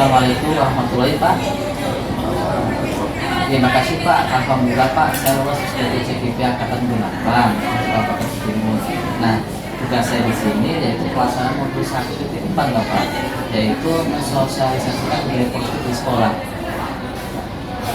Assalamualaikum warahmatullahi Pak. Terima kasih Pak. Alhamdulillah Pak, saya lolos dari CGP Angkatan 8 Bapak Timur. Nah, tugas saya di sini yaitu pelaksanaan modul 1.4 Bapak, yaitu mensosialisasikan nilai positif di sekolah.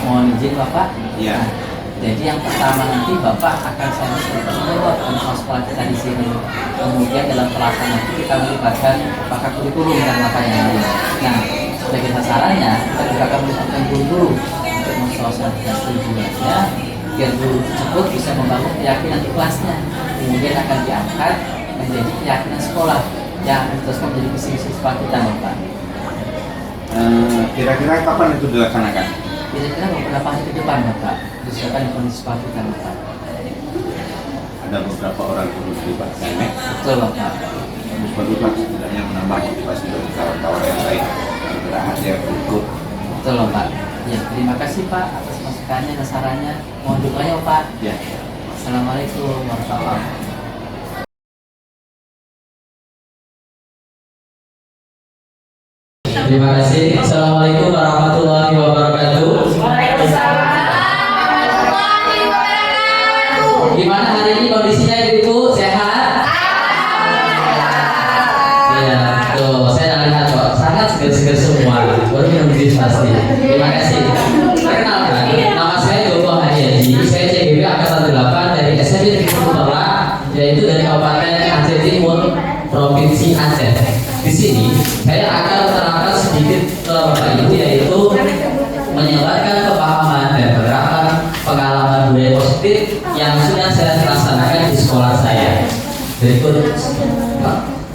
Mohon izin Bapak. Iya. Nah, jadi yang pertama nanti Bapak akan saya menjawab tentang sekolah kita di sini. Kemudian dalam pelaksanaan itu kita melibatkan pakar kurikulum dan makanya lain. Nah, sebagai sasarannya kita juga akan melibatkan guru untuk mensosialisasikan tujuannya biar guru tersebut bisa membangun keyakinan di kelasnya. Kemudian akan diangkat menjadi keyakinan sekolah yang akan terus menjadi visi-visi sekolah kita, Bapak. Kira-kira kapan itu dilaksanakan? Kira-kira beberapa hari ke depan, Bapak, disediakan di kondisi sekolah kita, Bapak. Ada beberapa orang guru dilibatkan. Betul, Bapak. Bagus Pak, setidaknya menambah motivasi dari kawan-kawan yang lain yang berhasil ikut. Betul, Pak. Ya, terima kasih Pak atas masukannya dan sarannya. Mohon doanya, Pak. Ya. Assalamualaikum warahmatullahi wabarakatuh. Terima kasih. Assalamualaikum warahmatullahi wabarakatuh. Gimana hari ini kondisinya Ibu? Sehat? Iya, tuh saya lihat kok sangat segar-segar semua. Baru minum jus pasti. Terima kasih. Perkenalkan, nama saya Joko Hadiaji. Saya CGP Angkatan 8 dari SMP Negeri Sumbawa, yaitu dari Kabupaten Aceh Timur, Provinsi Aceh. Di sini saya akan menerangkan sedikit ke Bapak Ibu, yaitu menyebarkan kepahaman dan penerapan pengalaman budaya positif yang sudah saya laksanakan di sekolah saya. Berikut.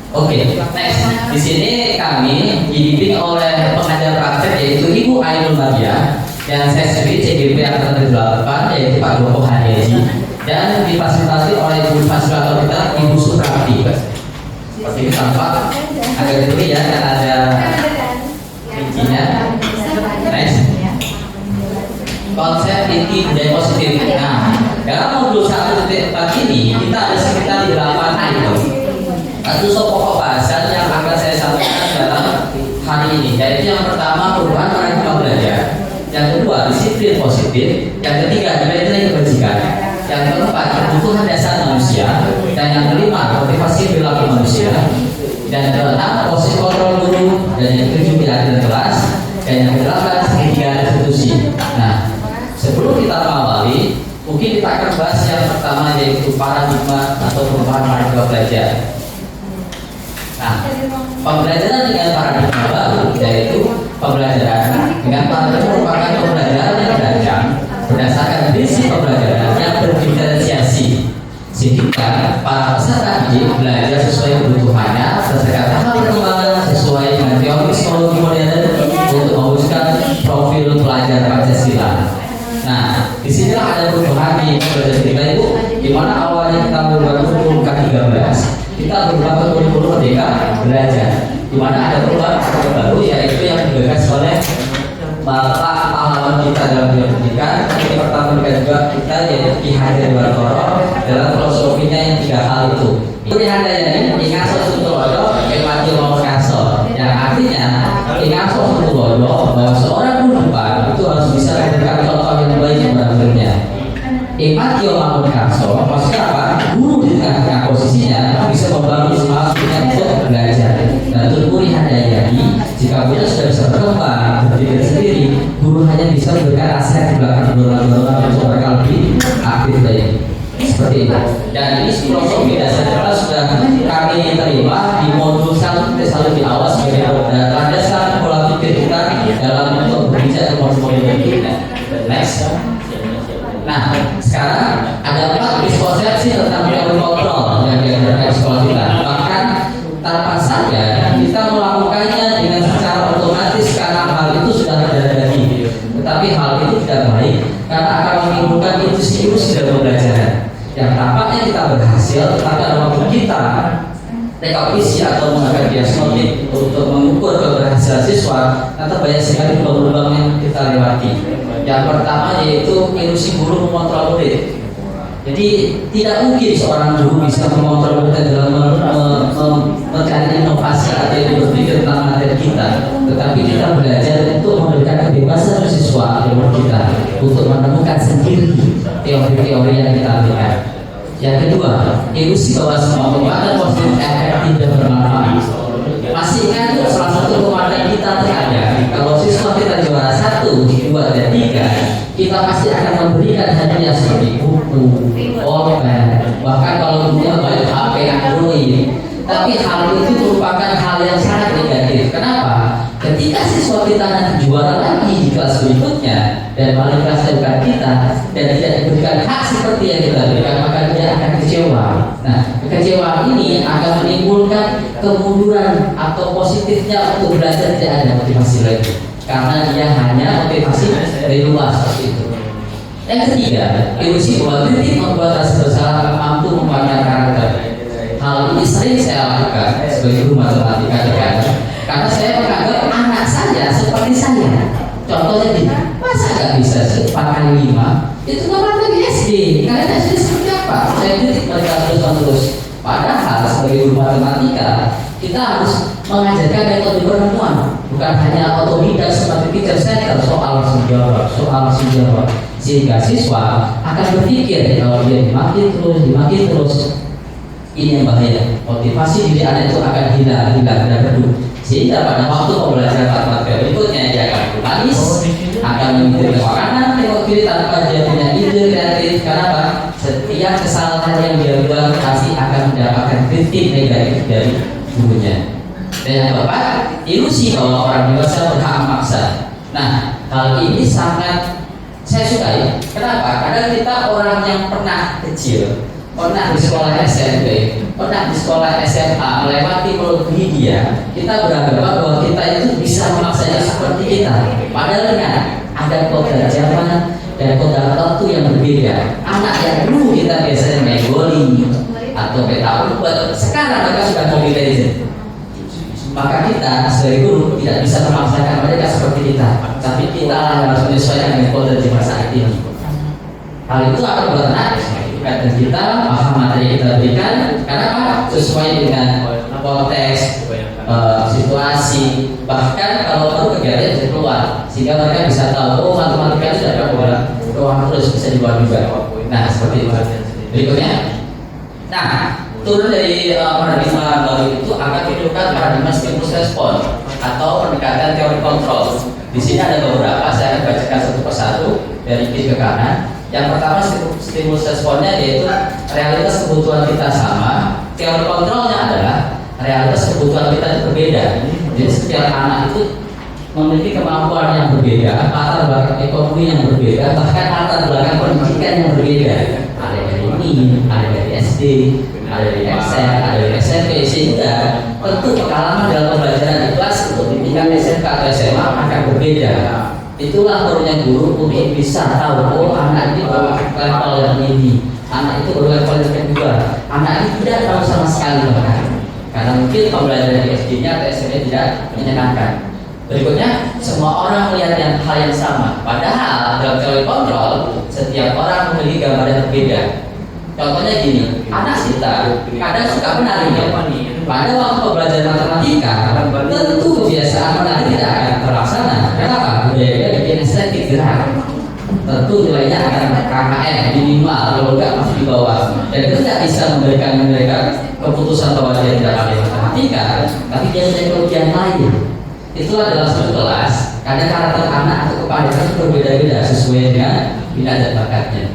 Oke, next. Di sini kami dibimbing oleh pengajar praktek yaitu Ibu Ainul Maria dan saya sendiri CGP Angkatan 8 yaitu Pak Joko Hadiaji dan difasilitasi oleh Ibu Fasilitator kita Ibu Suprapti. Seperti ini tampak agak dulu ya, dan ada rincinya. Next. Konsep inti budaya positif. Nah, dalam modul 1.4 ini kita ada sekitar 8 item. Satu pokok bahasan yang akan saya sampaikan dalam hari ini, yaitu yang pertama perubahan paradigma belajar, yang kedua disiplin positif, yang ketiga nilai-nilai kebajikan, yang keempat kebutuhan dasar manusia, dan yang kelima motivasi perilaku manusia, dan yang keenam posisi kontrol guru, dan yang ketujuh pilar kelas, dan yang kedelapan segitiga institusi. Nah, sebelum kita mengawali, mungkin kita akan bahas yang pertama yaitu paradigma atau perubahan paradigma belajar. Nah, pembelajaran dengan paradigma baru yaitu pembelajaran dengan paradigma merupakan pembelajaran yang beragam berdasarkan prinsip pembelajaran yang berdiferensiasi, sehingga para peserta didik belajar sesuai kebutuhannya berdasarkan tahap perkembangan sesuai dengan teori psikologi modern untuk mewujudkan profil pelajar Pancasila. Nah, disinilah ada perubahan di pembelajaran kita itu, di mana awalnya kita berubah kurikulum K13. Kita berubah ke kurikulum Merdeka Belajar, di mana ada perubahan baru yaitu yang digagas oleh Bapak pahlawan kita dalam dunia pendidikan. Yang pertama juga kita yaitu Ki Hajar Dewantara dalam filosofinya yang 3 hal itu. Ki Hajar ini ngaso Sutulodo, Mati Kaso, yang artinya ngaso Sutulodo bahwa seorang guru depan itu harus bisa memberikan contoh yang baik kepada muridnya. Empatio Mamun Kaso, maksudnya apa? Guru di tengah-tengah posisinya bisa membangun semangat untuk belajar. Dan untuk Puri Handayani, jika murid sudah bisa berkembang berdiri sendiri, guru hanya bisa memberikan nasihat di belakang dorongan untuk mereka lebih aktif tadi. Seperti itu. Dan ini filosofi dasarnya sudah kami terima di modul 1.1 di awal sebagai landasan pola pikir kita dalam bentuk berbicara modul berikutnya. Next. Nah, sekarang ada 4 miskonsepsi tentang teori kontrol yang diajarkan di sekolah kita. Bahkan tanpa saja kita melakukannya dengan secara otomatis karena hal itu sudah terjadi. Tetapi hal itu tidak baik karena akan menimbulkan ilusi dalam pembelajaran. Yang tampaknya kita berhasil, tetapi ada waktu kita rekapitulasi atau menggunakan diagnostik untuk mengukur keberhasilan siswa, atau banyak sekali lubang-lubang yang kita lewati. Yang pertama yaitu ilusi guru mengontrol murid. Jadi tidak mungkin seorang guru bisa mengontrol kita dalam mencari inovasi atau berpikir tentang materi kita. Tetapi kita belajar untuk memberikan kebebasan siswa kita untuk menemukan sendiri teori-teori yang kita berikan. Yang kedua, ilusi bahwa semua pembahasan positif efektif dan bermanfaat. Masih ingat salah satu kemarin kita terkadang kalau siswa kita juara 1, 2, dan 3, kita pasti akan memberikan hadiah seperti buku, pulpen, bahkan kalau punya banyak HP Android. Tapi hal itu merupakan hal yang sangat negatif. Kenapa? Ketika siswa kita nanti juara lagi di kelas berikutnya dan balik kelas bukan kita dan tidak diberikan hak seperti yang kita berikan, maka dia akan kecewa. Nah, kekecewaan ini akan menimbulkan kemunduran atau positifnya untuk belajar tidak ada motivasi lagi, karena dia hanya motivasi dari luar seperti itu. Yang ketiga, ilusi bahwa kritik membuat rasa bersalah mampu membangun karakter. Hal ini sering saya lakukan sebagai guru matematika karena saya menganggap anak saya seperti saya. Contohnya gini, masa nggak bisa 4 kali 5? Itu nomor lagi SD. Kalian SD seperti apa? Saya kritik mereka terus-menerus. Padahal sebagai guru matematika kita harus mengajarkan metode penemuan, bukan hanya otodidak seperti teacher center, soal langsung jawab, sehingga siswa akan berpikir kalau dia dimakin terus. Ini yang bahaya. Motivasi diri anak itu akan hilang dan redup. Sehingga pada waktu pembelajaran matematika berikutnya dia akan menangis, akan mengikuti tengok kanan, tengok kiri tanpa dia punya ide kreatif. Kenapa? Setiap kesalahan yang dia buat pasti akan mendapatkan kritik negatif dari gurunya. Dan yang keempat, ilusi bahwa orang dewasa berhak memaksa. Nah, hal ini sangat saya sukai. Kenapa? Karena kita orang yang pernah kecil, pernah di sekolah SMP, pernah di sekolah SMA, melewati melebihi dia, kita beragama bahwa kita itu bisa memaksanya seperti kita. Padahal kan ada kodrat zaman dan kodrat tertentu yang berbeda. Anak yang dulu kita biasanya main bowling atau peta umpet, sekarang mereka sudah multi intelligent. Maka kita sebagai guru tidak bisa memaksakan mereka seperti kita, tapi kita harus menyesuaikan dengan kodrat zaman saat ini. Hal itu akan bertenang dan kita paham materi yang kita berikan karena apa? Sesuai dengan konteks, situasi, bahkan kalau perlu kegiatan bisa keluar sehingga mereka bisa tahu matematika itu dapat ruang terus bisa dibuat juga. Nah, seperti itu. Berikutnya, nah, turun dari paradigma baru itu akan dihidupkan paradigma stimulus respon atau pendekatan teori kontrol. Di sini ada beberapa, saya akan bacakan satu persatu dari kiri ke kanan. Yang pertama stimulus responnya yaitu realitas kebutuhan kita sama. Teori kontrolnya adalah realitas kebutuhan kita itu berbeda. Jadi setiap anak itu memiliki kemampuan yang berbeda, latar belakang ekonomi yang berbeda, bahkan latar belakang pendidikan yang berbeda. Ada dari ini, ada dari SD, ada dari SN, ada dari SMP, sehingga tentu pengalaman dalam pembelajaran di kelas untuk di tingkat SMK atau SMA akan berbeda. Itulah perannya guru untuk bisa tahu, oh anak ini baru level yang ini, anak itu baru level yang kedua, anak ini tidak tahu sama sekali bahkan karena mungkin pembelajaran di SD-nya atau SMP tidak menyenangkan. Berikutnya, semua orang melihat hal yang sama, padahal dalam teori kontrol setiap orang memiliki gambar yang berbeda. Contohnya gini, anak kita kadang suka menari ya. Pada waktu pembelajaran matematika, tentu kebiasaan menari tidak akan terlaksana. Kenapa? Budaya bikin estetik gerak. Tentu nilainya akan KKM minimal, kalau enggak masih di bawah. Dan itu tidak bisa memberikan mereka keputusan bahwa dia tidak pandai matematika, tapi dia punya kelebihan lain. Itu adalah satu kelas. Kadang karakter anak atau kepandaian itu berbeda-beda sesuai dengan minat dan bakatnya.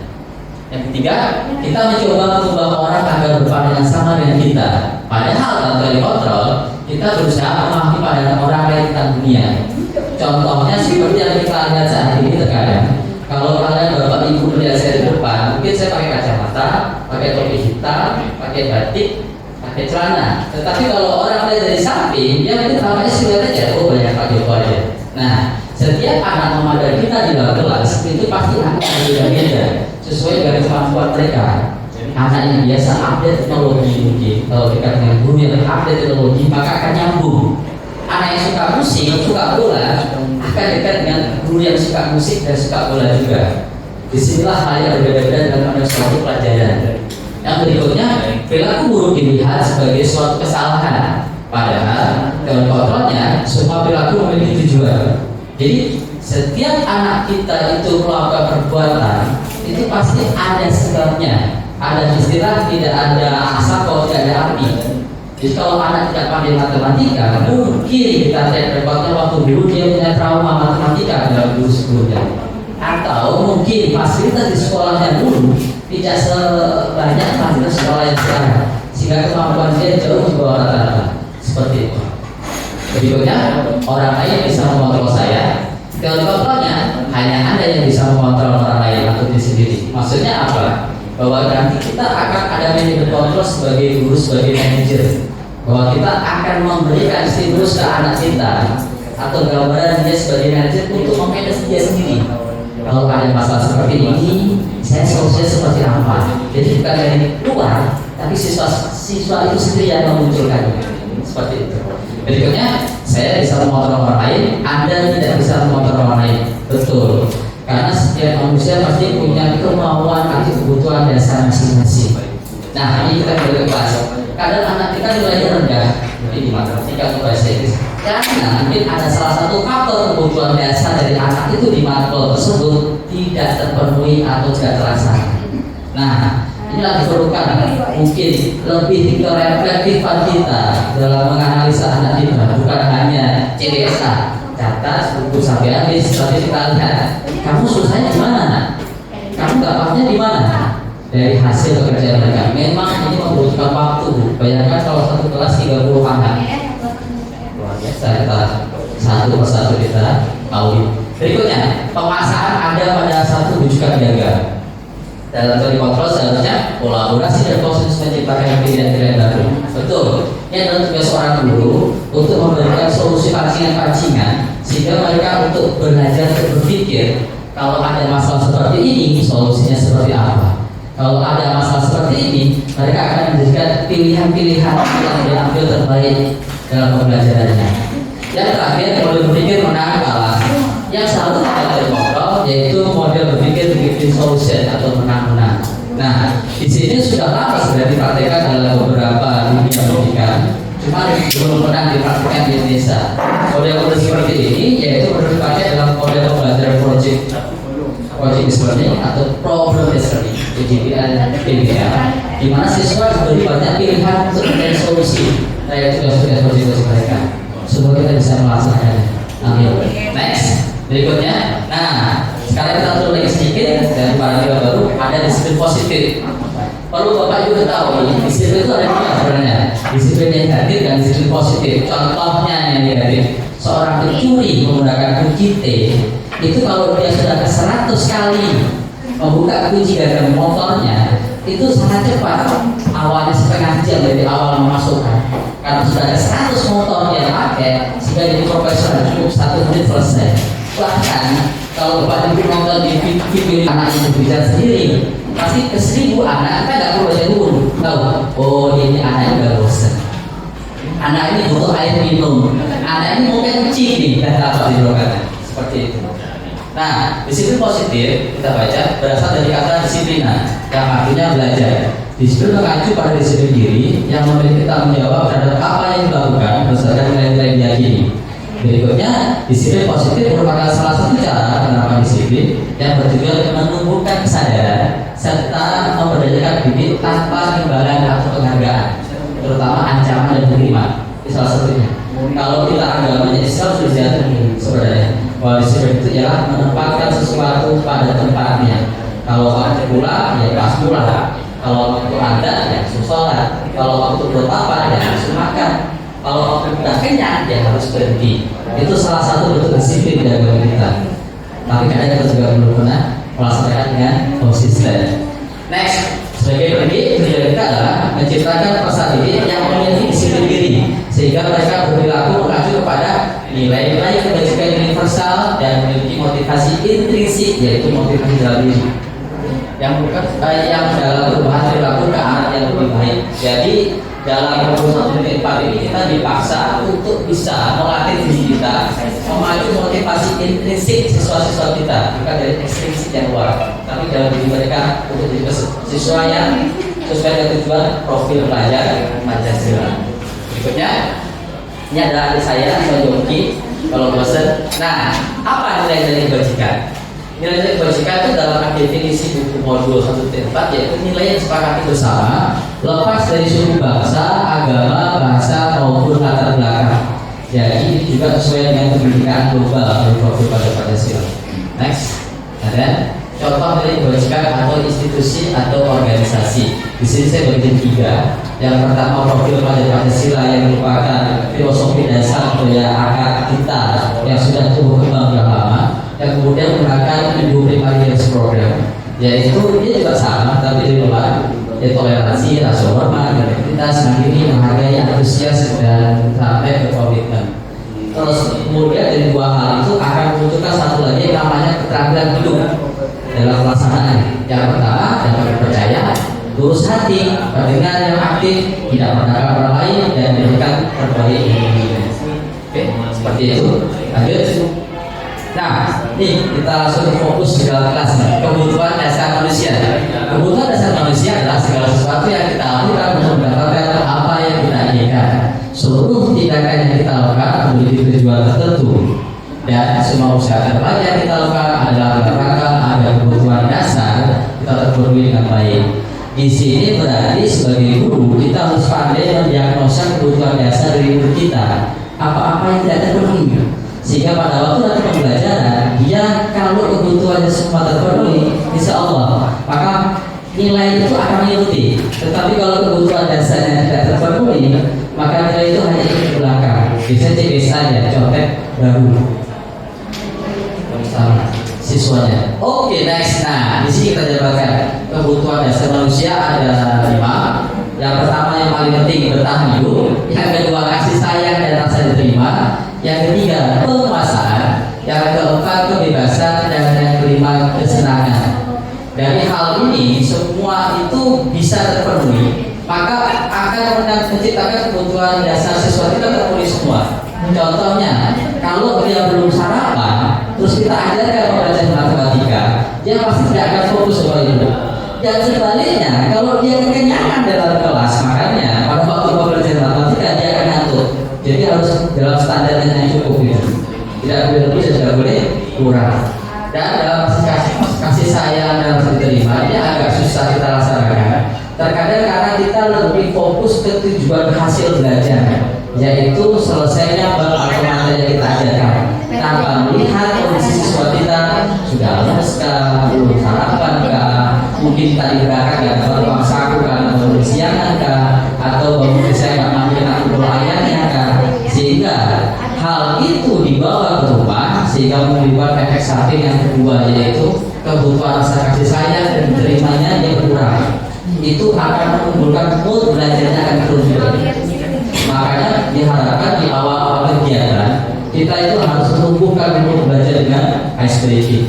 Yang ketiga, kita mencoba mengubah orang agar berpandangan sama dengan kita. Padahal dalam teori kontrol, kita berusaha memahami pandangan orang lain tentang dunia. Contohnya seperti yang kita lihat saat ini terkadang. Kalau kalian bapak ibu melihat saya di depan, mungkin saya pakai kacamata, pakai topi hitam, pakai batik, pakai celana. Tetapi kalau orang lihat dari samping, dia mungkin tampaknya siluet aja, oh banyak pakai Joko aja. Nah, setiap anak memadai kita di dalam kelas itu pasti akan berbeda-beda sesuai dengan kemampuan mereka. Anak yang biasa update teknologi mungkin kalau dekat dengan guru yang update teknologi maka akan nyambung. Anak yang suka musik, suka bola akan dekat dengan guru yang suka musik dan suka bola juga. Disinilah hal yang berbeda-beda dalam suatu pelajaran. Yang berikutnya, perilaku buruk dilihat sebagai suatu kesalahan. Padahal dalam kontrolnya semua perilaku memiliki tujuan. Jadi setiap anak kita itu melakukan perbuatan itu pasti ada sebabnya. Ada istilah tidak ada asap kalau tidak ada api. Jadi kalau anak tidak pandai matematika, mungkin kita lihat repotnya waktu dulu dia punya trauma matematika dalam guru sebelumnya. Atau mungkin fasilitas di sekolahnya dulu tidak sebanyak fasilitas sekolah yang sekarang, sehingga kemampuan dia jauh di bawah rata-rata. Seperti itu. Berikutnya, orang lain bisa mengontrol saya. Teori kontrolnya hanya Anda yang bisa mengontrol orang lain atau diri sendiri. Maksudnya apa? Bahwa nanti kita akan ada manajer kontrol sebagai guru, sebagai manajer. Bahwa kita akan memberikan stimulus ke anak kita atau gambaran dia sebagai manajer untuk memanage dia sendiri. Kalau ada masalah seperti ini, saya solusinya seperti apa? Jadi bukan dari luar, tapi siswa itu sendiri yang memunculkannya. Seperti itu. Berikutnya, saya bisa mengontrol orang lain, Anda tidak bisa mengontrol orang lain. Betul. Karena setiap manusia pasti punya kemauan atau kebutuhan dasar masing-masing. Nah, ini kita boleh bahas. Kadang anak kita nilainya rendah di matematika atau bahasa Inggris. Karena mungkin ada salah satu faktor kebutuhan dasar dari anak itu di matkul tersebut tidak terpenuhi atau tidak terlaksana. Nah, inilah diperlukan mungkin lebih kereflektifan kita dalam menganalisa anak kita, bukan hanya CDSA, catat buku sampai habis, tapi kita lihat kamu susahnya di mana, kamu gapapnya di mana. Dari hasil pekerjaan mereka, memang ini membutuhkan waktu. Bayangkan kalau satu kelas 30 anak, luar biasa kita satu persatu kita tahu. Berikutnya, pemasangan ada pada satu rujukan jaga. Dalam teori kontrol seharusnya kolaborasi dan proses menciptakan pilihan-pilihan baru. Betul. Ini adalah tugas seorang guru untuk memberikan solusi pancingan-pancingan sehingga mereka untuk belajar untuk berpikir kalau ada masalah seperti ini solusinya seperti apa. Kalau ada masalah seperti ini, mereka akan menjadikan pilihan-pilihan yang diambil terbaik dalam pembelajarannya. Yang terakhir, model berpikir menang kalah. Yang selalu ada di kontrol yaitu model berpikir win-win solution atau menang-menang. Nah, di sini sudah lama sudah dipraktikkan dalam beberapa dunia pendidikan, cuma belum pernah dipraktikkan di Indonesia. Model seperti ini yaitu berdipakai dalam model pembelajaran project learning atau problem based learning (PBL), di mana siswa diberi banyak pilihan untuk mencari solusi dari tugas-tugas project mereka. Semoga kita bisa melaksanakannya. Amin. Next, berikutnya. Nah, sekarang kita turun lagi sedikit dari paradigma baru. Ada disiplin positif. Perlu Bapak juga tahu, disiplin itu ada dua sebenarnya. Disiplin negatif dan disiplin positif. Contohnya yang negatif, seorang pencuri menggunakan kunci T. Itu kalau dia sudah ke 100 kali membuka kunci gagang motornya, itu sangat cepat. Awalnya setengah jam dari awal memasukkan, karena sudah ada 100 motor yang pakai, sehingga jadi profesional cukup 1 menit selesai. Bahkan kalau Bapak Ibu nonton di video anak yang berbicara sendiri, pasti ke 1000 anak, kita nggak perlu baca dulu. Tahu? Oh, ini anak yang udah bosan. Anak ini butuh air minum. Anak ini mau kencing nih, dan dapat dilakukan. Seperti itu. Nah, disiplin positif kita baca berasal dari kata disiplina yang artinya belajar. Disiplin mengacu pada disiplin diri yang memiliki tanggung jawab terhadap apa yang dilakukan berdasarkan nilai-nilai yang diyakini. Berikutnya, disiplin positif merupakan salah satu cara penerapan disiplin yang bertujuan menumbuhkan kesadaran serta memberdayakan diri tanpa imbalan atau penghargaan, terutama ancaman dan hukuman. Ini salah satunya. Kalau kita agamanya Islam sudah diatur sebenarnya. Bahwa disiplin itu ialah menempatkan sesuatu pada tempatnya. Kalau waktu pulang, ya pas pulang. Kalau waktu ada, ya harus sholat. Kalau waktu bertapa, ya harus makan. Kalau waktu udah kenyang, ya harus berhenti. Itu salah satu bentuk disiplin di agama kita. Tapi kadang kita juga belum pernah melaksanakan dengan konsisten. Next, sebagai pendidik, tujuan kita adalah menciptakan peserta didik yang memiliki disiplin diri, sehingga mereka berperilaku mengacu kepada nilai-nilai kebajikan universal dan memiliki motivasi intrinsik, yaitu motivasi dalam diri yang bukan yang dalam perubahan perilaku ke arah yang lebih baik. Jadi dalam perusahaan ini kita dipaksa untuk bisa melatih diri kita memacu motivasi intrinsik siswa-siswa kita, bukan dari ekstrinsik yang luar, tapi teknologi dalam diri mereka untuk jadi siswa yang sesuai dengan tujuan profil pelajar Pancasila. Berikutnya, ini adalah adik saya, Pak Yogi. Kalau bosan, nah apa nilai-nilai kebajikan? Nilai-nilai kebajikan itu dalam definisi buku modul 1.4 yaitu nilai yang disepakati bersama lepas dari suku bangsa, agama, bahasa maupun latar belakang. Jadi ini juga sesuai dengan pendidikan global dari profil pada Pancasila. Next, ada contoh nilai kebajikan atau institusi atau organisasi. Di sini saya bagi tiga. Yang pertama profil pada Pancasila yang merupakan filosofi dasar budaya akar kita yang sudah tumbuh kembang sudah lama. Yang kemudian merupakan Indo Primarius Program, yaitu dia juga sama tapi di luar, yaitu toleransi, rasa hormat, integritas, mandiri, menghargai, antusias dan sampai ke komitmen. Terus kemudian dari dua hal itu akan memunculkan satu lagi yang namanya keterampilan hidup dalam pelaksanaan. Yang pertama dapat percaya, lurus hati, pendengar yang aktif, tidak merendahkan orang lain dan memberikan terbaik dirinya. Oke, seperti itu. Lanjut. Nah, nih kita langsung fokus di dalam kelas nih. Kebutuhan dasar manusia. Kebutuhan dasar manusia adalah segala sesuatu yang kita lakukan untuk mendapatkan apa yang kita inginkan. Seluruh tindakan yang kita lakukan memiliki tujuan tertentu dan semua usaha terbaik yang kita lakukan adalah dalam rangka agar kebutuhan dasar kita terpenuhi dengan baik. Di sini berarti sebagai guru kita harus pandai mendiagnosa kebutuhan dasar dari guru kita. Apa-apa yang tidak terpenuhi, sehingga pada waktu nanti pembelajaran dia kalau kebutuhannya semua terpenuhi, insya Allah maka nilai itu akan mengikuti. Tetapi kalau kebutuhan dasarnya tidak terpenuhi, maka nilai itu hanya ikut ke belakang. Biasanya CBS saja, contek baru sama siswanya. Oke, next. Nah, di sini kita jabarkan kebutuhan dasar manusia ada 5. Yang pertama yang paling penting bertahan hidup. Yang kedua kasih sayang dan rasa diterima. Yang ketiga penguasaan. Yang keempat kebebasan dan yang kelima kesenangan. Dari hal ini semua itu bisa terpenuhi, maka akan menciptakan kebutuhan dasar siswa kita terpenuhi semua. Contohnya, kalau dia belum sarapan, terus kita ajarkan pembelajaran matematika, dia pasti tidak akan fokus kepada itu. Dan sebaliknya, kalau dia kekenyangan dalam kelas, makanya pada waktu pembelajaran matematika dia akan ngantuk. Jadi harus dalam standar yang cukup gitu. Tidak boleh lebih dan tidak boleh kurang. Dan dalam kasih sayang dan rasa diterima, ini agak susah kita laksanakan. Terkadang karena kita lebih fokus ke tujuan hasil belajar, yaitu selesainya bab atau materi yang kita ajarkan, tanpa melihat kondisi siswa kita sudah lemes kah, belum sarapan kah, mungkin tadi belakang nggak dapat uang saku karena baru siangan kah, atau mungkin saya nggak ngambil aku ayamnya kah, sehingga hal itu dibawa ke rumah sehingga menimbulkan efek samping yang kedua, yaitu kebutuhan rasa kasih sayang dan diterimanya yang berkurang. Itu akan menimbulkan mood belajarnya akan turun. Makanya diharapkan di awal-awal kegiatan kita itu harus menumbuhkan mood belajar dengan ice breaking.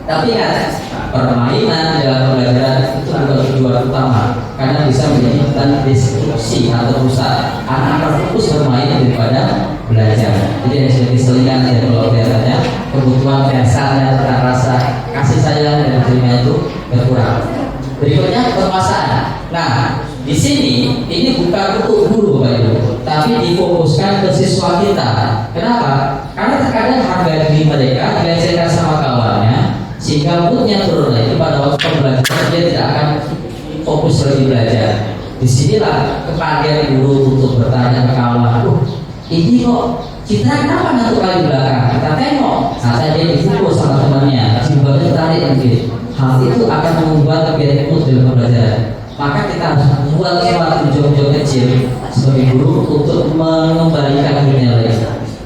Tapi ingat, permainan dalam pembelajaran itu bukan tujuan utama, karena bisa menjadi distraksi atau rusak. Anak fokus bermain daripada belajar. Jadi yang sudah diselingan ya kalau kelihatannya kebutuhan dasarnya tentang rasa kasih sayang dan terima itu berkurang. Berikutnya penguasaan. Nah, di sini ini bukan untuk guru Bapak Ibu, tapi difokuskan ke siswa kita. Kenapa? Karena terkadang harga diri mereka dilecehkan sama kawannya, sehingga moodnya turun lagi pada waktu pembelajaran dia tidak akan fokus lagi belajar. Disinilah kepandaian guru untuk bertanya ke kawan, ini kok kita kenapa ngantuk kali belakang? Kita tengok, saat dia dipukul sama temannya, jilbabnya tarik mungkin. Hal itu akan membuat kebiasaan mood dalam pembelajaran. Maka kita harus membuat suatu job-job kecil sebagai guru untuk mengembalikan dunia lagi.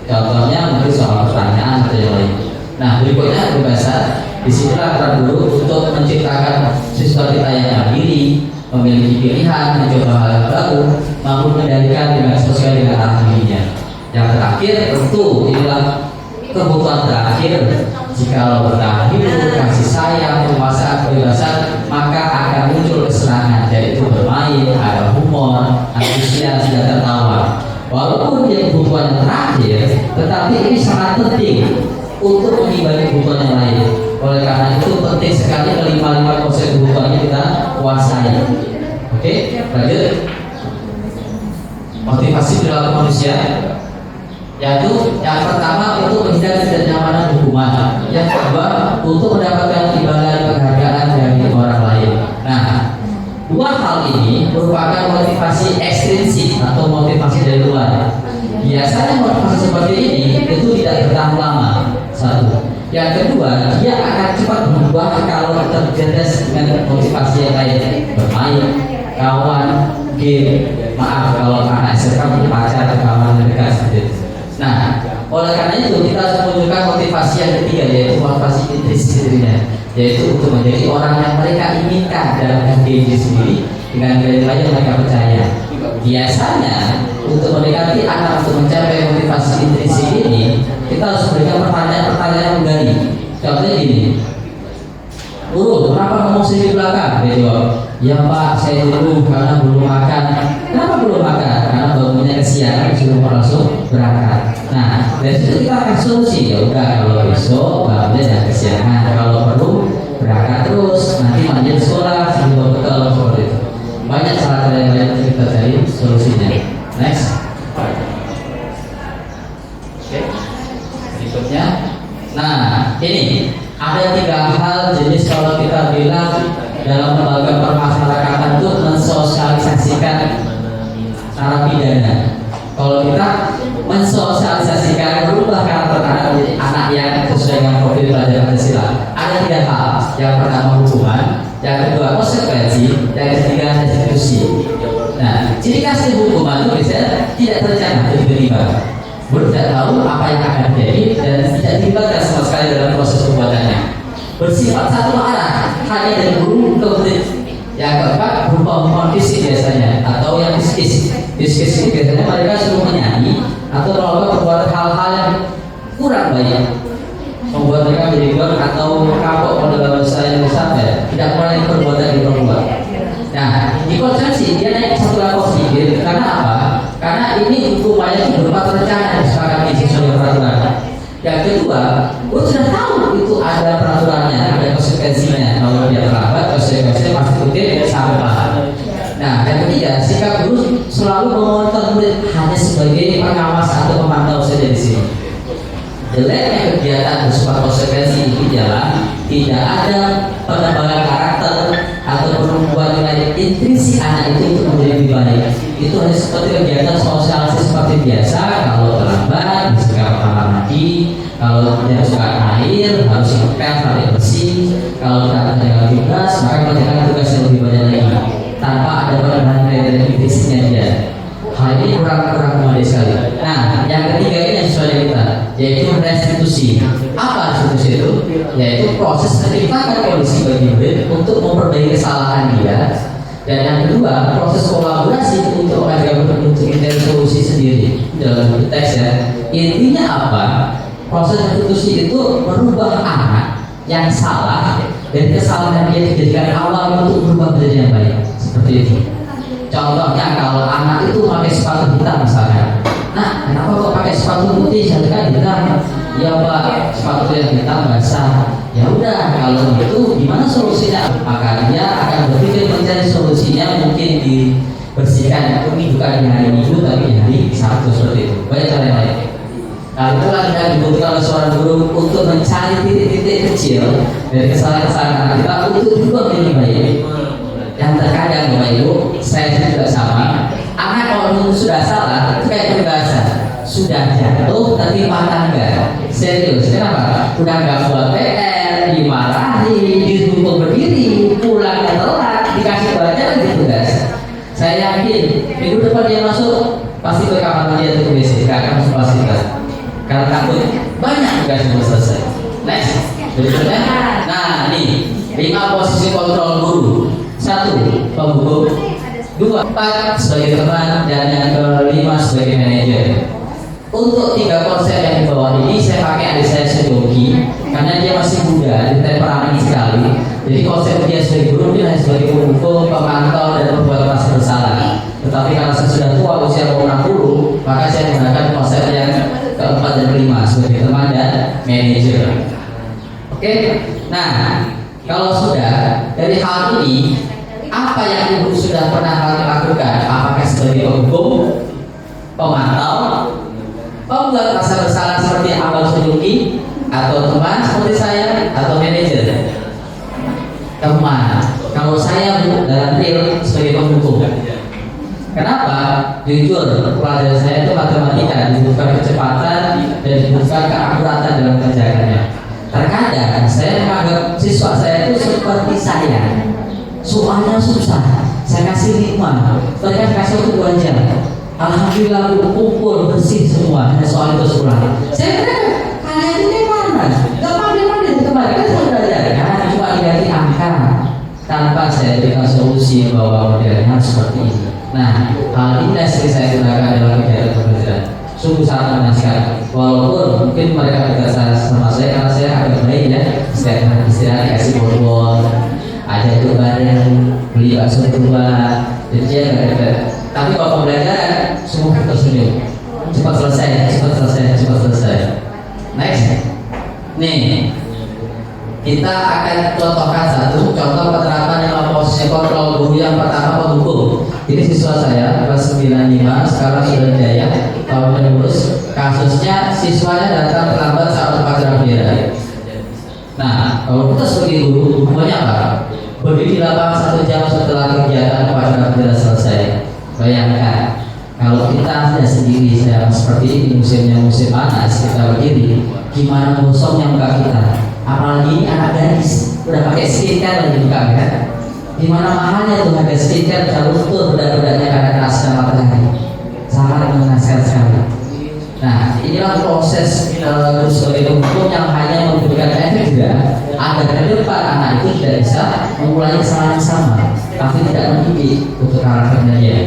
Contohnya mungkin soal pertanyaan atau yang lain. Nah, berikutnya kebebasan. Disinilah peran guru untuk menciptakan siswa kita yang mandiri, memiliki pilihan, mencoba hal yang baru, mampu mengendalikan dengan sesuai dengan arah dirinya. Yang terakhir tentu inilah kebutuhan terakhir. Jika bertahan hidup, kasih sayang, penguasaan, kebebasan, maka akan muncul kesenangan, yaitu bermain, ada humor, antusias, dan tertawa. Walaupun dia kebutuhan yang terakhir, tetapi ini sangat penting untuk mengimbangi kebutuhan yang lain. Oleh karena itu penting sekali manusia, yaitu yang pertama untuk menghindari ketidaknyamanan hukuman, yang kedua untuk mendapatkan imbalan penghargaan dari orang lain. Nah, dua hal ini merupakan motivasi ekstrinsik atau motivasi dari luar. Biasanya motivasi seperti ini itu tidak bertahan lama. Satu. Yang kedua, dia akan cepat berubah kalau terjejas dengan motivasi yang lain, bermain, kawan, game. Maaf kalau anak SMK punya pacar atau kawan dekat seperti itu. Nah, oleh karena itu kita harus menunjukkan motivasi yang ketiga, yaitu motivasi intrinsik dirinya, yaitu untuk menjadi orang yang mereka inginkan dalam diri sendiri dengan nilai-nilai yang mereka percaya. Biasanya untuk mendekati anak untuk mencapai motivasi intrinsik ini, kita harus memberikan pertanyaan-pertanyaan yang menggali. Contohnya gini, Guru, kenapa ngomong sini di belakang? Dia jawab, ya Pak, saya dulu karena belum makan. Kenapa belum makan? Karena bangunnya kesiangan, sudah langsung berangkat. Nah, dari situ kita akan solusi. Ya udah, kalau besok bangunnya jangan kesiangan. Kalau perlu berangkat terus. Nanti manjat sekolah sebelum betul seperti itu. Banyak cara-cara yang lain untuk kita cari solusinya. Next. Oke. Berikutnya. Nah, ini ada 3 hal jenis kalau kita bilang dalam lembaga permasyarakatan itu mensosialisasikan narapidana. Kalau kita mensosialisasikan berubah karakter anak menjadi anak yang sesuai dengan profil pelajaran Pancasila, ada 3 hal. Yang pertama hukuman, yang kedua konsekuensi, yang ketiga restitusi. Nah, ciri khas hukuman itu biasanya tidak terencana, tiba-tiba. Guru tidak tahu apa yang akan terjadi dan tidak dilibatkan sama sekali dalam proses pembuatannya. Bersifat satu arah, hanya dari guru ke murid. Yang keempat berupa hukuman fisik biasanya, atau yang fiskis. Fiskis ini biasanya mereka suruh menyanyi atau melakukan perbuatan hal-hal yang kurang baik, membuat mereka menjadi gor atau kapok pada bahasa yang sampai tidak mengulangi perbuatan yang diperbuat. Nah, di konsepsi dia naik satu level sedikit. Karena apa? Karena ini hukumannya berupa terencana disepakati sesuai peraturan. Yang kedua, gue sudah tahu itu ada peraturannya, ada konsekuensinya. Kalau dia terlambat, konsekuensinya pasti kutip sampai paham. Nah, yang ketiga, sikap guru selalu memonitor murid hanya sebagai pengawas atau pemantau saja di sini. Jeleknya kegiatan bersifat konsekuensi ini jalan, tidak ada pengembangan karakter atau membuat nilai intrinsik anak itu untuk menjadi lebih baik. Itu hanya seperti kegiatan sosialisasi seperti biasa. Kalau terlambat, bisa kamar mandi. Kalau tidak suka air, harus ngepel sampai bersih. Kalau tidak menjalankan tugas, maka menjalankan tugas yang lebih banyak lagi tanpa ada pengembangan nilai intrinsiknya dia. Hal ini kurang memadai sekali. Nah, yang ketiga ini yang sesuai dengan kita, yaitu restitusi. Apa restitusi itu? Yaitu proses menciptakan kondisi bagi murid untuk memperbaiki kesalahan dia. Dan yang kedua, proses kolaborasi untuk mengajak murid untuk mencari solusi sendiri dalam teks ya. Intinya apa? Proses restitusi itu merubah anak yang salah dari kesalahan dia dijadikan awal untuk berubah menjadi yang baik. Seperti itu. Contohnya kalau anak itu pakai sepatu hitam misalnya, nah kenapa kok pakai sepatu putih jangan hitam? Ya Pak, sepatu yang hitam basah. Ya udah, kalau itu gimana solusinya? Maka dia akan berpikir mencari solusinya, mungkin dibersihkan. Ini bukan di hari Minggu tapi di hari Sabtu seperti itu. Banyak cara yang lain. Nah itulah yang dibutuhkan oleh seorang guru untuk mencari titik-titik kecil dari kesalahan-kesalahan anak kita untuk juga menjadi baik. Yang terkadang Bapak Ibu, saya juga sama. Anak kalau sudah salah, itu kayak peribahasa, sudah jatuh tapi patah enggak. Serius, kenapa? Udah enggak buat PR, dimarahi, disuruh berdiri, pulangnya telat, dikasih banyak lagi tugas. Saya yakin minggu depan dia masuk pasti ke kamar mandi atau ke WC, gak akan masuk fasilitas. Karena takut banyak tugas yang belum selesai. Next, berikutnya. Nah, nih 5 posisi kontrol guru. 1. Penghukum. 2. 4 sebagai teman. Dan yang kelima sebagai manajer. Untuk 3 konsep yang di bawah ini saya pakai adik saya Sejoki karena dia masih muda, dia temperamental sekali. Jadi konsep dia sebagai guru dia hanya sebagai penghukum, pemantau dan pembuat merasa bersalah. Tetapi karena saya sudah tua usia 60, maka saya menggunakan konsep yang keempat dan kelima sebagai teman dan manajer. Oke. Nah, kalau sudah dari hal ini, apa yang ibu sudah pernah lakukan? Apakah sebagai penghukum, pemantau, pembuat rasa bersalah seperti Abang Suyuki, atau teman seperti saya, atau manajer? Teman. Kalau saya dalam real sebagai pendukung. Kenapa? Jujur, pelajaran saya itu matematika, dibutuhkan kecepatan dan dibutuhkan keakuratan dalam kerjaannya. Terkadang saya menganggap siswa saya itu seperti saya. Soalnya susah, saya kasih 5, mereka kasih waktu 2 jam. Alhamdulillah kumpul bersih semua, hanya soal itu sekolah. Saya kira kalian ini mana? Gak pandai-pandai kemarin kan saya belajar kan, cuma diganti angka tanpa saya berikan solusi bahwa modelnya seperti ini. Nah, hal ini sering saya gunakan dalam kegiatan pembelajaran. Sungguh sangat menyenangkan. Walaupun mungkin mereka tidak sama saya karena saya agak baik ya. Setiap hari istirahat dikasih bol-bol, ada itu bareng, beli bakso 2, jadi dia nggak ada. Tapi kalau pembelajaran semua tersenyum. Cepat selesai, cepat selesai, cepat selesai. Next, nih kita akan contohkan satu contoh penerapan 5 posisi kontrol guru. Yang pertama pendukung. Ini siswa saya kelas 95 sekarang sudah jaya tahun lulus. Kasusnya siswanya datang terlambat saat upacara bendera. Nah, kalau kita sebagai guru hukumannya apa? Berdiri di lapangan 1 jam setelah kegiatan upacara bendera selesai. Bayangkan kalau kita tidak sendiri sedang seperti ini, musimnya musim panas, kita berdiri, gimana gosongnya muka kita? Apalagi anak gadis udah pakai skincare lagi buka kan? Dimana mahalnya tuh harga skincare bisa luntur bedak-bedaknya karena kena sinar matahari. Sangat mengenaskan sekali. Nah, inilah proses terus sebagai pendukung yang hanya memberikan efek juga agar ke depan anak itu tidak bisa memulai kesalahan yang sama, tapi tidak mendidik untuk karakternya dia.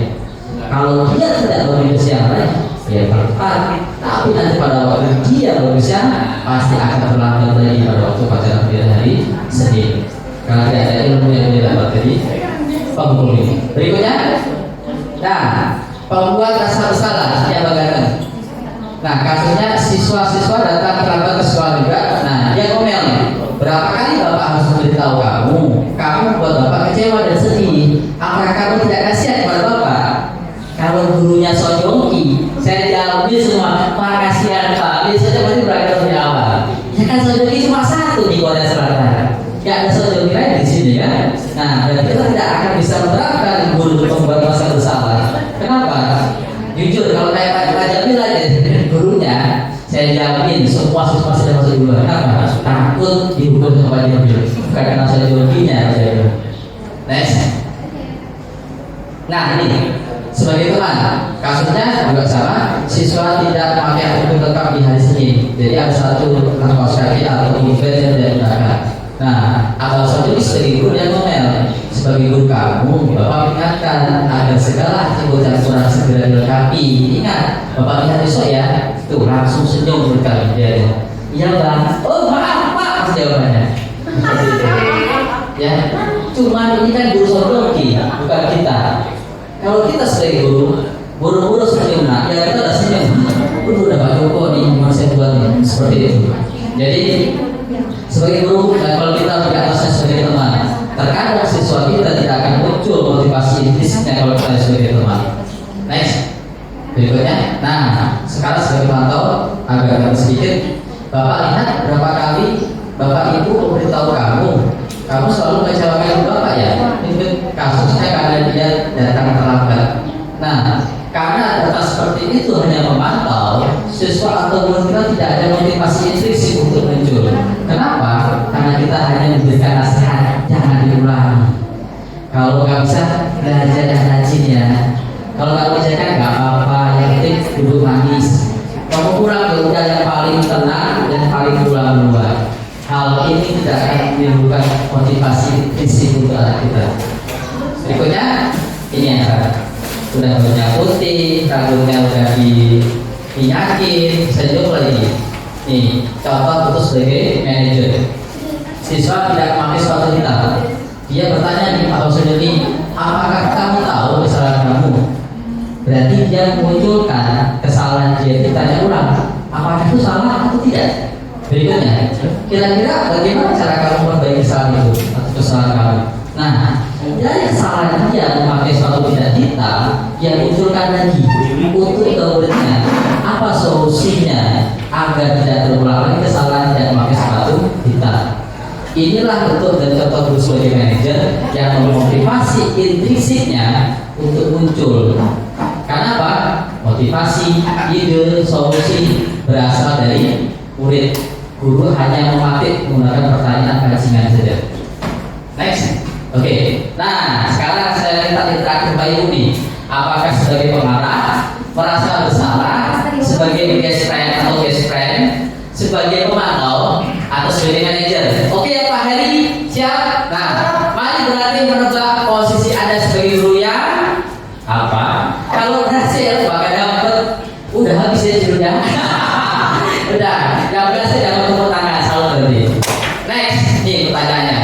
Kalau dia tidak berbeda yang lain, ya tepat. Tapi nanti pada waktu dia berusia pasti akan terlambat lagi pada waktu upacara bendera hari Senin. Karena tidak ada ilmu yang dia dapat dari pemukul ini. Berikutnya, nah pembuat rasa bersalah dia bagaimana? Nah kasusnya siswa-siswa datang terlambat ke sekolah juga. Nah dia ngomel, berapa kali bapak harus memberitahu kamu? Kamu buat bapak kecewa dan sedih. Apakah kamu tidak kasihan kepada bapak? Kalau gurunya sojoki, saya jawabnya semua, makasih ya Pak. Biasanya pasti berakhir dari awal. Ya kan sojoki cuma 1 di Korea Selatan. Gak ada sojoki lain di sini kan. Nah, berarti kita tidak akan bisa menerapkan guru untuk membuat rasa bersalah. Kenapa? Jujur, kalau kayak Pak Jamil aja gurunya, saya jamin semua siswa sudah masuk duluan. Kenapa? Takut dihukum sama dia dulu. Bukan karena sojokinya. Next. Nah ini sebagai teman, kasusnya juga sama. Siswa tidak memakai atribut lengkap di hari Senin, jadi ada 1 kaos kaki atau event yang tidak digunakan. Nah, atau satu sebagai guru yang ngomel, sebagai guru kamu, bapak ingatkan agar segala atribut yang kurang segera dilengkapi. Ingat, bapak lihat besok ya. Tuh langsung senyum guru kami dia. Iya bang. Oh maaf pak, jawabannya. Ya, cuma ini kan guru sodoki, bukan kita. Kalau kita sebagai guru, buru-buru senyum, nah ya kita udah senyum. Udah Pak Joko nih, mau saya buat nih, seperti itu. Jadi sebagai guru, kalau kita berkata sebagai teman, terkadang siswa kita tidak akan muncul motivasi intrinsiknya kalau kita sebagai teman. Next, berikutnya. Nah, sekarang sebagai pantau agak sedikit. Bapak lihat berapa kali Bapak Ibu memberitahu kamu selalu mengecewakan ibu bapak ya. Itu kasusnya karena dia datang terlambat. Nah, karena data seperti itu hanya memantau, siswa atau guru kita tidak ada motivasi intrinsik untuk muncul. Kenapa? Karena kita hanya memberikan nasihat, jangan diulangi. Kalau nggak bisa belajar dan rajin ya. Kalau nggak bisa kan nggak apa-apa, yang penting duduk manis. Kamu kurang ya udah yang paling tenang dan paling pulang-pulang. Hal ini tidak akan menimbulkan motivasi intrinsik untuk anak kita. Berikutnya, ini ya, udah banyak putih, rambutnya udah dinyakin, senyum lagi. Nih, contoh putus sebagai manajer. Siswa tidak memakai sepatu hitam. Dia bertanya nih, atau sendiri, apakah kamu tahu kesalahan kamu? Berarti dia memunculkan kesalahan dia. Ditanya ulang, apakah itu salah atau tidak? Berikutnya, kira-kira bagaimana cara kamu memperbaiki kesalahan itu atau kesalahan kamu? Nah, dari kesalahan dia memakai sepatu tidak hitam, dia munculkan lagi untuk kemudian inilah bentuk dan contoh guru sebagai manajer yang memotivasi intrinsiknya untuk muncul. Karena apa? Motivasi, ide, solusi berasal dari murid. Guru hanya mematik menggunakan pertanyaan pancingan saja. Next. Oke. Nah, sekarang saya minta interaktif Pak Ibu nih. Apakah sebagai pemarah, merasa bersalah, sebagai best friend atau best friend, sebagai pemantau atau sebagai manajer? Oke ya Pak Heri, siap? Nah, mari berarti menebak posisi Anda sebagai guru yang apa? Kalau berhasil, maka dapat. Udah habis ya judulnya. Udah, yang berhasil dapat tepuk tangan, selalu berarti. Next, nih pertanyaannya.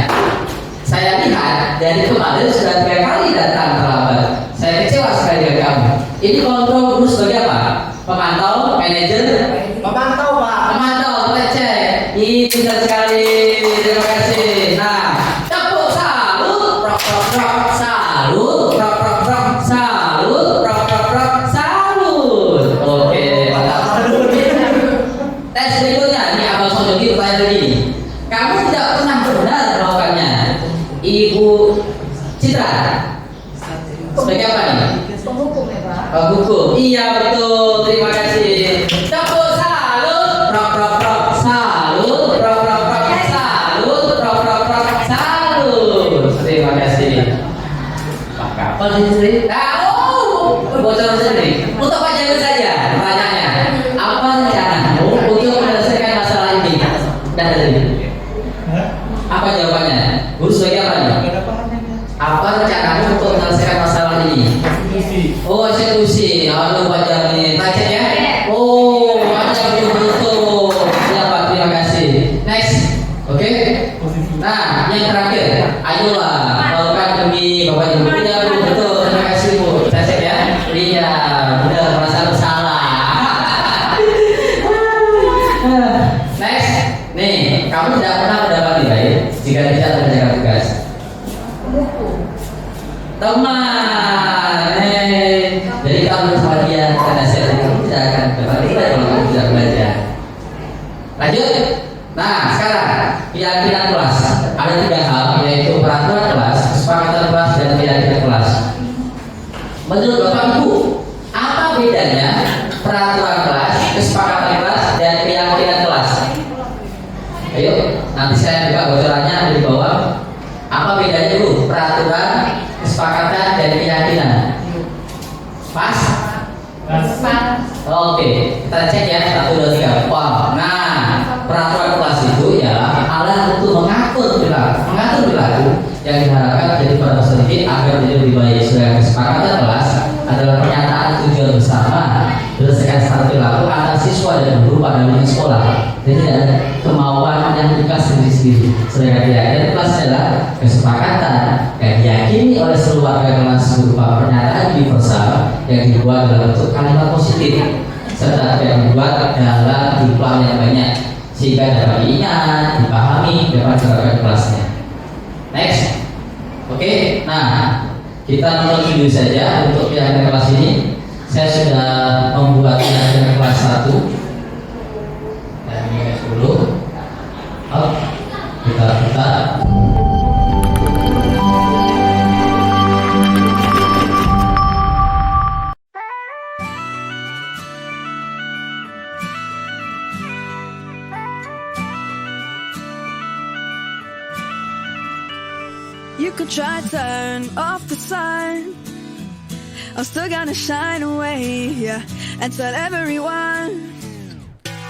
Saya lihat dari kemarin sudah 3 kali datang terlambat. Saya kecewa sekali dengan kamu. Ini kontrol guru sebagai apa? Pemantau, manajer, Pemantau, Pak. pemantau. Kita cek. Ini pintar sekali. Terima kasih. Nah, tepuk salut. Prok prok prok salut. Prok prok prok salut. Prok prok prok salut. Oke, mantap. Tes berikutnya. Ini Abang Sojogi pertanyaan begini. Kamu tidak pernah benar melakukannya. Ibu Citra sebagai apa nih? Penghukum ya Pak. Penghukum. Iya betul. Terima kasih. Tepuk salut. Prok prok prok salut. Prok prok prok salut. Prok prok prok salut. Terima kasih. Pak Kapal sendiri. Oh, bocoran sendiri. Untuk Pak Jago saja. Pertanyaannya, apa rencanamu untuk menyelesaikan masalah ini? Dan tadi. Apa jawabannya? Guru sebagai apa nih? Apa rencanamu untuk menyelesaikan masalah ini? Oh, eksekusi. Aduh, Pak Jamin. Tanya ya? Oh, ada betul-betul. Ya, Pak. Terima kasih. Next. Oke? Nah, yang terakhir. Ayolah. Bawakan demi Bapak Ibu. Iya, Bu. Betul. Terima kasih, Bu. Saya cek ya. Iya. Benar. Merasa bersalah. Next. Nih, kamu tidak pernah mendapat nilai jika tidak mengerjakan tugas. Teman, jadi kamu sebagian karena saya kamu tidak akan dapat nilai kalau kamu tidak belajar. Lanjut. Nah, sekarang keyakinan kelas ada 3 hal, yaitu peraturan kelas, kesepakatan kelas, dan keyakinan kelas. Menurut Bapak Ibu, apa bedanya peraturan kelas, kesepakatan kelas, dan keyakinan kelas? Ayo, nanti saya buka bocorannya di bawah. Apa bedanya dulu? Peraturan, kesepakatan, dan keyakinan. Pas? Oke, kita cek ya. 1, 2, 3. Wow. Nah, peraturan kelas itu ya alat untuk mengatur perilaku yang diharapkan jadi pada peserta agar menjadi lebih baik. Sedangkan kesepakatan kelas adalah pernyataan tujuan bersama berdasarkan standar perilaku antara siswa dan guru pada lingkungan sekolah. Jadi ada kemauan yang dikasih sendiri-sendiri. Sedangkan keyakinan kelas adalah kesepakatan yang diyakini oleh seluruh warga kelas berupa pernyataan universal yang dibuat dalam bentuk kalimat positif serta yang dibuat dalam jumlah yang banyak sehingga dapat diingat, dipahami, dapat diterapkan kelasnya. Next. Oke. Nah, kita nonton video saja untuk keyakinan kelas ini. Saya sudah membuat keyakinan kelas 1. Dan ini dulu. Oh, kita. You could try turn off the sun. I'm still gonna shine away, yeah, and tell everyone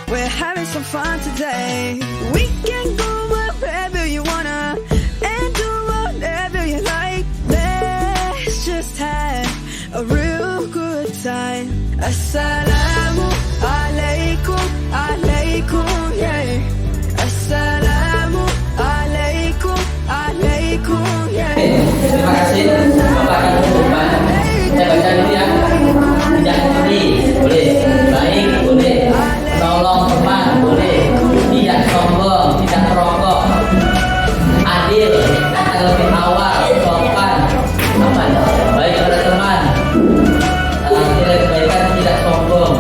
we're having some fun today. We can go wherever you wanna and do whatever you like. Let's just have a real good time. Assalamu alaikum, alaikum, yeah. Assalamu alaikum, alaikum, yeah. Terima kasih Bapak dan Bapak. Saya baca dulu ya. Tidak judi, boleh. Baik, boleh. Tolong teman, boleh. Tidak sombong, tidak merokok. Adil, datang lebih awal, sopan. Aman. Baik pada teman. Tidak kebaikan, tidak sombong.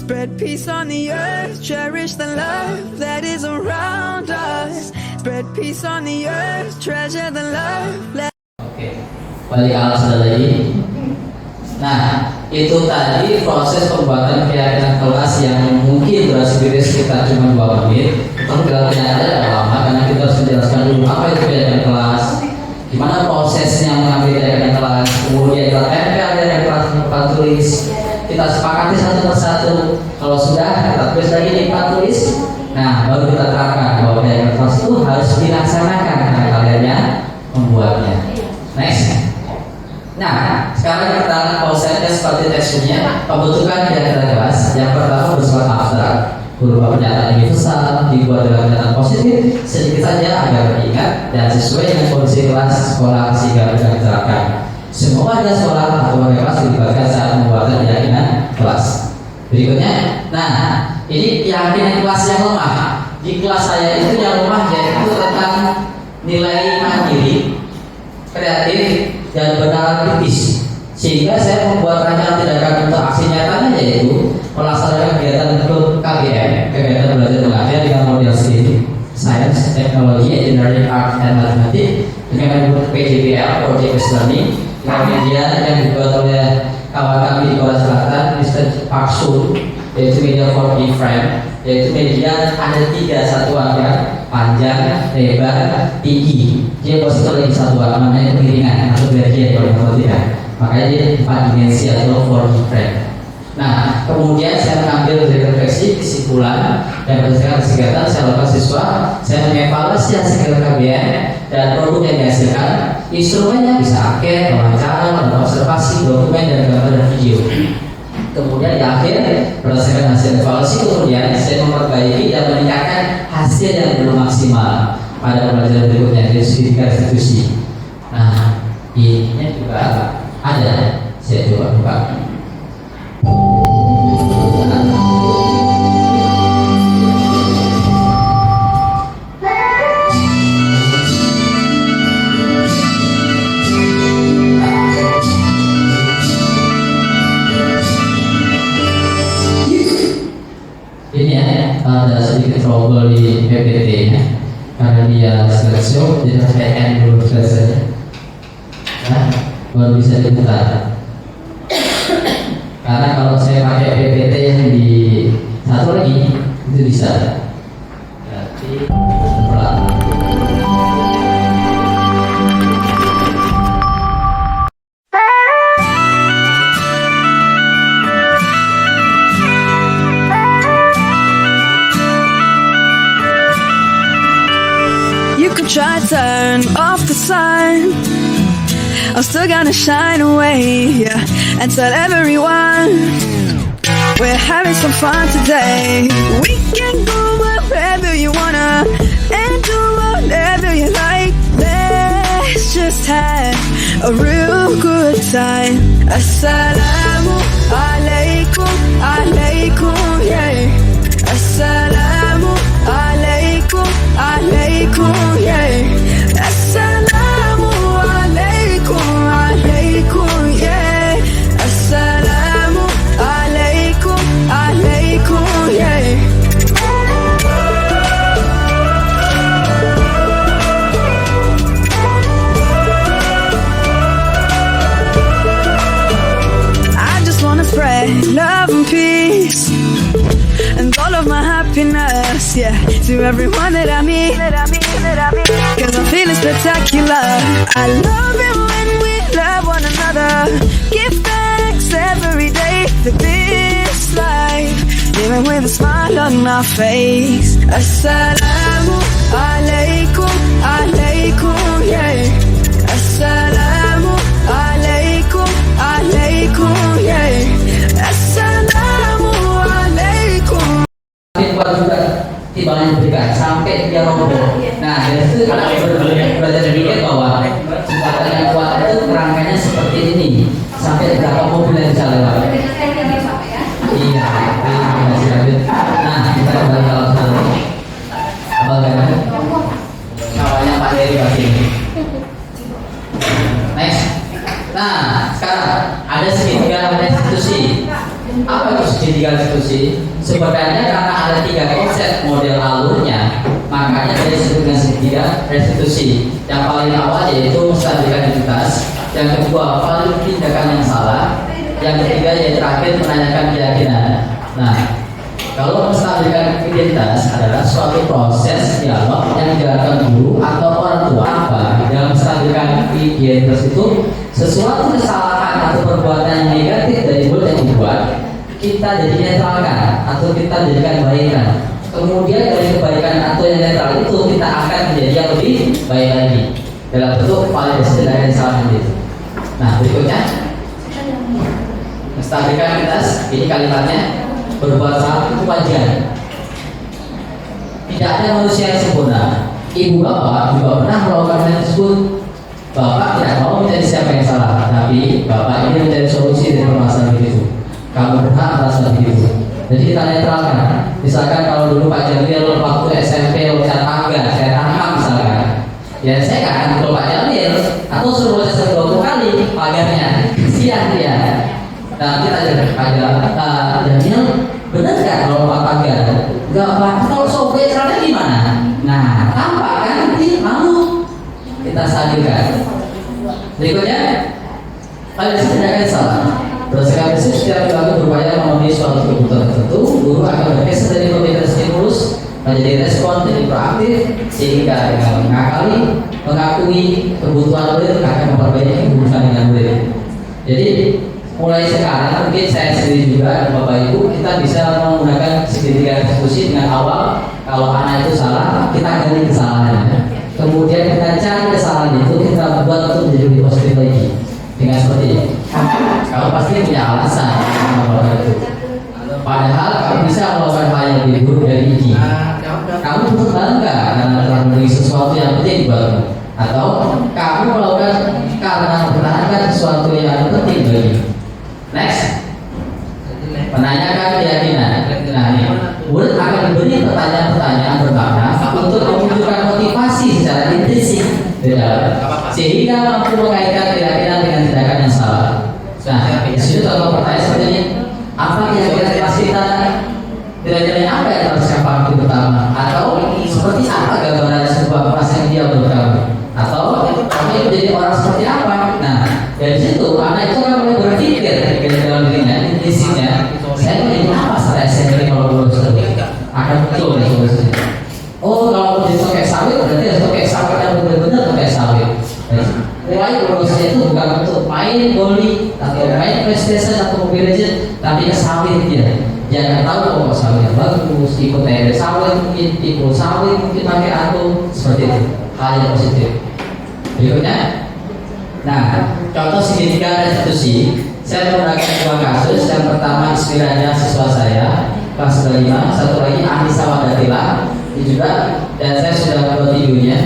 Spread peace on the earth, cherish the love that is around us. Spread peace on the earth, treasure the love. Oke, balik alas lagi. Nah, itu tadi proses pembuatan keyakinan kelas yang mungkin durasi video sekitar cuma 2 menit. Tapi kalau kenyataannya agak lama karena kita harus menjelaskan dulu apa itu keyakinan kelas, gimana prosesnya mengambil keyakinan kelas, kemudian kita tempel keyakinan kelas di papan tulis, kita sepakati satu persatu. Kalau sudah, kita tulis lagi di papan tulis. Nah, baru kita terapkan bahwa keyakinan kelas itu harus dilaksanakan karena kaliannya membuatnya. Next. Nah, sekarang kita lihat konsepnya seperti teksturnya. Pembentukan keyakinan kelas yang pertama bersifat abstrak, berupa pernyataan universal, dibuat dengan pernyataan positif sedikit saja agar teringat dan sesuai dengan kondisi kelas sekolah sehingga bisa diterapkan. Semua warga sekolah atau warga kelas dilibatkan saat pembuatan keyakinan kelas. Berikutnya, nah ini keyakinan kelas yang lemah. Di kelas saya itu yang lemah yaitu tentang nilai mandiri, kreatif, dan benar kritis. Sehingga saya membuat rancangan tindakan untuk aksi nyatanya yaitu melaksanakan kegiatan untuk KBM, kegiatan belajar mengajar dengan model STEM, Science, Technology, Engineering, Art, and Mathematics dengan bentuk PJBL, Project Based Learning, media yang dibuat oleh kawan kami di Korea Selatan, Mr. Park Sun, yaitu media 4D frame, yaitu media ada 3 satuan ya, panjang, lebar, tinggi. Dia positif lagi satuan namanya kemiringan atau bagian kalau tidak. Makanya dia 4 dimensi atau 4D frame. Nah, kemudian saya mengambil dari refleksi kesimpulan dan berdasarkan kegiatan saya lakukan siswa, saya mengevaluasi hasil KBM dan produk yang dihasilkan. Instrumennya bisa angket, wawancara, observasi, dokumen, dan gambar dan video. Kemudian di akhir berdasarkan hasil evaluasi kemudian saya memperbaiki dan meningkatkan hasil yang belum maksimal pada pembelajaran berikutnya dari institusi. Nah, ini juga ada. Saya coba buka. Ini ya, ada sedikit trouble di PPT nya karena dia slideshow, jadi saya end dulu slideshow-nya. Nah, baru bisa diputar. Karena kalau saya pakai PPT yang di satu lagi itu bisa. Berarti pelan. Try to turn off the sun, I'm still gonna shine away, yeah, and tell everyone we're having some fun today. We can go wherever you wanna and do whatever you like. Let's just have a real good time. Assalamu alaikum, alaikum, yeah. Assalamu alaikum, alaikum, yeah. Assalamu alaikum, alaikum, yeah. Assalamu alaikum, alaikum, yeah. I just wanna spread love and peace and all of my happiness, yeah, to everyone that I meet, cause I'm feeling spectacular. I love it when we love one another. Give thanks every day for this life, even with a smile on my face. Assalamu alaikum, alaikum, yeah. Assalamu alaikum, alaikum, yeah. Assalamu alaikum. Kuat juga timbangan diberikan sampai dia roboh. Nah, dari situ kita belajar sedikit bahwa jembatan yang kuat itu kerangkanya seperti ini sampai berapa mobil yang bisa lewat. Iya, nah kita kembali ke alat satu. Apa gambar? Kawannya Pak Heri pasti ini. Next. Nah, sekarang ada segitiga pada institusi. Apa itu segitiga restitusi sebenarnya karena ada 3 konsep model alurnya, makanya dia disebut dengan segitiga restitusi. Yang paling awal yaitu menstabilkan identitas, yang kedua valid tindakan yang salah, yang ketiga yaitu terakhir menanyakan keyakinan. Nah, kalau menstabilkan identitas adalah suatu proses dialog yang dilakukan guru atau orang tua. Apa dalam menstabilkan identitas itu sesuatu kesalahan atau perbuatan yang negatif dari mulut yang dibuat kita jadi netralkan atau kita jadikan kebaikan. Kemudian dari kebaikan atau yang netral itu kita akan menjadi yang lebih baik lagi dalam bentuk validasi dari kesalahan itu. Nah, berikutnya menstabilkan identitas, ini kalimatnya berbuat salah itu wajar. Tidak ada manusia yang sempurna. Ibu bapak juga pernah melakukan hal tersebut. Bapak tidak mau menjadi siapa yang salah, tapi bapak ini mencari solusi dari permasalahan itu. Kamu berhak atas hal itu. Jadi kita netralkan. Misalkan kalau dulu Pak Jamil waktu SMP loncat tangga, saya tangkap misalkan, ya saya nggak akan pukul Pak Jamil atau suruh loncat 20 kali pagarnya, kesian dia. Nah, kita jadi Pak Jamil, benar nggak kalau Pak pagar? Nggak Pak, kalau sobek caranya gimana? Nah, tampak kan nanti malu. Kita stabilkan. Berikutnya, validasi tindakan salah. Berdasarkan prinsip setiap pelaku berupaya memenuhi suatu kebutuhan tertentu, guru akan bergeser dari memberikan stimulus menjadi respon jadi proaktif, sehingga dengan mengakui kebutuhan murid akan memperbaiki hubungan dengan murid. Jadi mulai sekarang mungkin saya sendiri juga Bapak Ibu kita bisa menggunakan segitiga restitusi dengan awal kalau anak itu salah kita ganti kesalahannya, kemudian kita cari kesalahan itu kita buat untuk menjadi lebih positif lagi dengan seperti ini. Kamu pasti punya alasan melakukan itu, padahal kamu bisa melakukan hal yang lebih buruk dari ini. Kamu tetap bangga karena telah memberi sesuatu yang penting buatmu, atau kamu melakukan karena mempertahankan sesuatu yang penting bagi. Next, menanyakan keyakinan. Nah, ini murid akan diberi pertanyaan-pertanyaan bermakna untuk menunjukkan motivasi secara intrinsik sehingga mampu mengaitkan keyakinan dengan tindakan yang salah. Nah, di situ contoh pertanyaan seperti ini: apa kira-kira kelas kita? Kira-kira apa yang harus kamu lakukan pertama? Atau seperti apa gambaran sebuah kelas yang dia menurut kamu? Atau kamu itu jadi orang seperti apa? Nah, dari situ anak itu akan mulai berpikir dalam dirinya, intinya, saya menjadi apa setelah SMP kalau lulus terus? Akan betul ya solusinya. Oh, kalau mau jadi tokek sawit berarti harus tokek sawit yang benar-benar tokek sawit. Mulai lulusnya itu bukan untuk main volley atau main PlayStation atau Mobile Legends, tapi ke sawit dia. Jangan tahu kalau sawit yang bagus, ikut TR sawit mungkin, ikut sawit mungkin pakai aku seperti itu. Hal yang positif. Berikutnya, nah contoh segitiga restitusi. Saya menggunakan 2 kasus. Yang pertama Ismiranda siswa saya kelas 5, satu lagi Anissa Wadatila ini juga, dan saya sudah membuat videonya.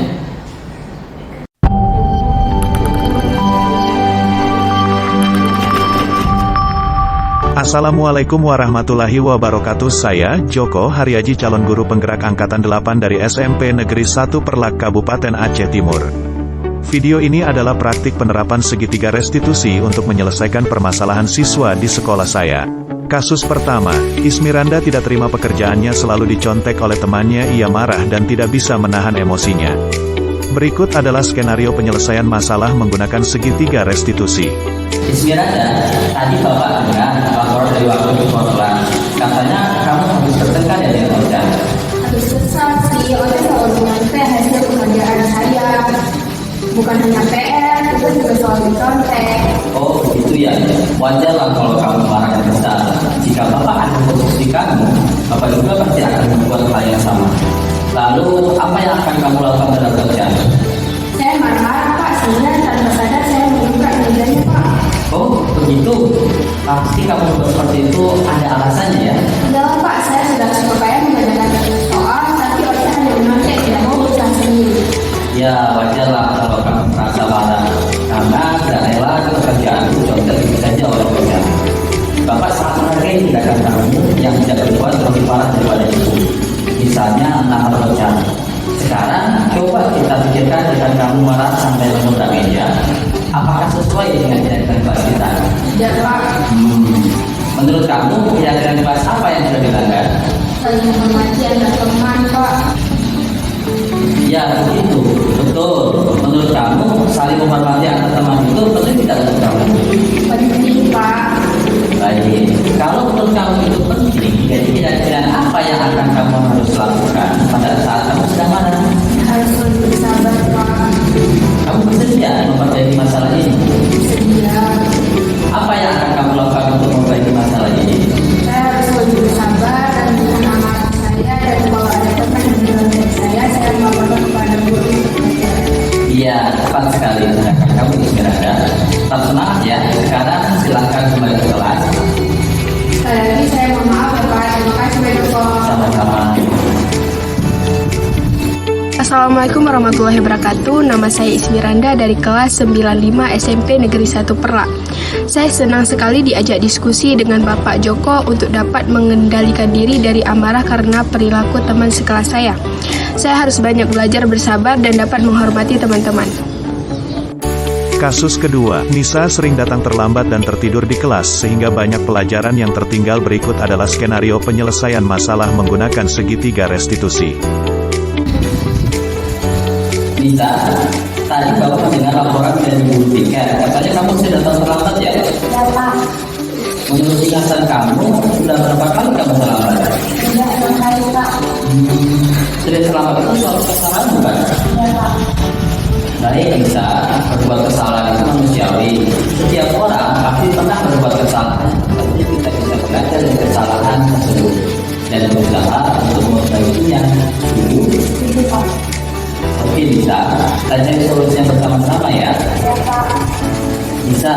Assalamualaikum warahmatullahi wabarakatuh. Saya, Joko Haryaji, calon guru penggerak Angkatan 8 dari SMP Negeri 1 Perlak, Kabupaten Aceh Timur. Video ini adalah praktik penerapan segitiga restitusi untuk menyelesaikan permasalahan siswa di sekolah saya. Kasus pertama, Ismiranda tidak terima pekerjaannya, selalu dicontek oleh temannya, ia marah dan tidak bisa menahan emosinya. Berikut adalah skenario penyelesaian masalah menggunakan segitiga restitusi. Ismiranda, tadi Bapak dengar lapor dari waktu di sekolah. Katanya kamu habis bertengkar ya dengan Ocha? Habis besar sih, Ocha selalu mengontek hasil pekerjaan saya. Bukan hanya PR, itu juga soal dicontek. Oh begitu ya, wajar lah kalau kamu marah dan kesal. Jika Bapak akan posisi kamu, Bapak juga pasti akan membuat hal yang sama. Lalu apa yang akan kamu lakukan terhadap Ocha? Saya marah-marah Pak, sehingga tanpa sadar saya membuka mejanya Pak. Oh begitu, pasti kamu buat seperti itu ada alasannya ya? Enggak Pak, saya sudah berupaya mengerjakan soal, tapi Ocha hanya mencontek, tidak mau berusaha sendiri. Ya wajarlah kalau kamu merasa marah karena tidak rela pekerjaan itu contoh itu saja oleh Ocha. Bapak sangat menghargai tindakan kamu yang tidak berbuat lebih parah daripada itu. Misalnya nama Ocha. Sekarang coba kita pikirkan dengan kamu marah sampai menabrak meja, apakah sesuai dengan keyakinan kelas kita? Tidak Pak. Menurut kamu keyakinan kelas saling menghormati antar teman, Pak. Ya begitu, betul. Menurut kamu saling menghormati antar teman itu penting tidak untuk kamu? Penting, Pak. Baik, kalau menurut kamu itu penting, jadi kira-kira apa yang akan kamu harus lakukan pada saat kamu sedang marah? Harus lebih bersabar, Pak. Kamu bersedia memperbaiki masalah ini? Bersedia. Apa yang akan kamu lakukan untuk memperbaiki masalah ini? Saya harus lebih bersabar dan menahan amarah saya, dan kalau ada teman yang menilai saya melaporkan kepada guru. Iya, tepat sekali. Sedangkan kamu Ismiranda, tetap semangat ya. Sekarang silahkan kembali ke kelas. Sekali lagi saya mohon maaf ya, Pak. Terima kasih banyak, Pak. Sama-sama. Assalamualaikum warahmatullahi wabarakatuh. Nama saya Ismiranda dari kelas 95 SMP Negeri 1 Perak. Saya senang sekali diajak diskusi dengan Bapak Joko untuk dapat mengendalikan diri dari amarah karena perilaku teman sekelas saya. Saya harus banyak belajar bersabar dan dapat menghormati teman-teman. Kasus kedua, Nisa sering datang terlambat dan tertidur di kelas sehingga banyak pelajaran yang tertinggal. Berikut adalah skenario penyelesaian masalah menggunakan segitiga restitusi. Nisa, tadi bapak mendengar laporan dari Bu Tika. Katanya kamu sudah datang terlambat ya? Ya, Pak. Menurut ingatan kamu, sudah berapa kali kamu terlambat? Tidak sekali, Pak. Sudah terlambat itu suatu kesalahan bukan? Ya, Pak. Baik, Nisa, berbuat kesalahan itu manusiawi. Setiap orang pasti pernah berbuat kesalahan. Tapi kita bisa belajar dari kesalahan tersebut dan berusaha untuk memperbaikinya. Itu, Pak. Oke, Nisa, kita cari solusinya bersama-sama ya. Ya, Pak. Bisa.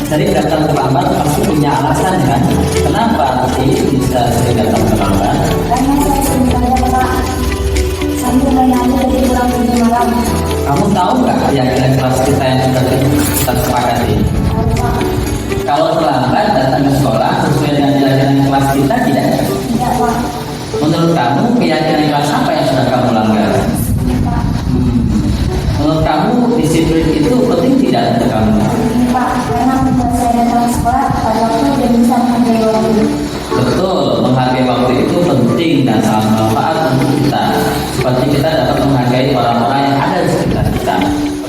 Sering datang terlambat pasti punya alasan kan? Kenapa sih bisa sering datang terlambat? Karena saya sering belajar, Pak. Sambil main-main jadi pulang tidur malam. Kamu tahu nggak keyakinan kelas kita yang sudah kita sepakati? Tahu, Pak. Kalau terlambat datang ke sekolah sesuai dengan keyakinan kelas kita tidak? Tidak, Pak. Menurut kamu keyakinan kelas apa yang sudah kamu langgar? Ini, Pak. Menurut kamu disiplin itu penting tidak untuk kamu? Ini, Pak. Karena membuat saya datang ke sekolah pada waktu dan bisa menghargai waktu. Betul, menghargai waktu itu penting dan sangat bermanfaat untuk kita. Seperti kita dapat menghargai orang-orang yang ada di sekitar kita.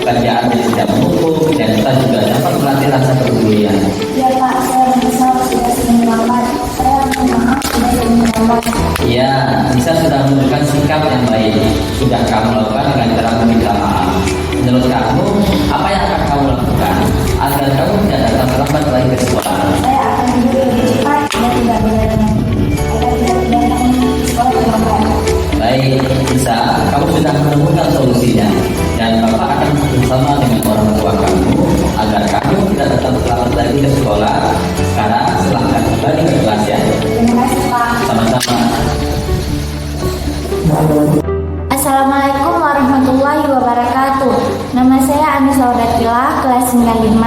Pekerjaan jadi tidak menumpuk dan kita juga dapat melatih rasa kepedulian. Ya, Pak. Saya menyesal sudah sering terlambat. Saya mohon maaf sudah sering terlambat. Ya, Nisa sudah menunjukkan sikap yang baik. Sudah kamu lakukan dengan cara meminta maaf. Menurut kamu, apa yang akan kamu lakukan agar kamu tidak datang terlambat lagi ke sekolah? Saya akan tidur lebih cepat dan tidak begadang agar tidak datang ke sekolah terlambat. Baik, Nisa, kamu sudah menemukan solusinya. Dan Bapak akan bersama dengan orang tua kamu agar kamu tidak datang terlambat lagi ke sekolah. Sekarang silahkan kembali ke kelas ya. Terima kasih, Pak. Sama-sama. Assalamualaikum warahmatullahi wabarakatuh. Nama saya Anissa Odatila, kelas 95.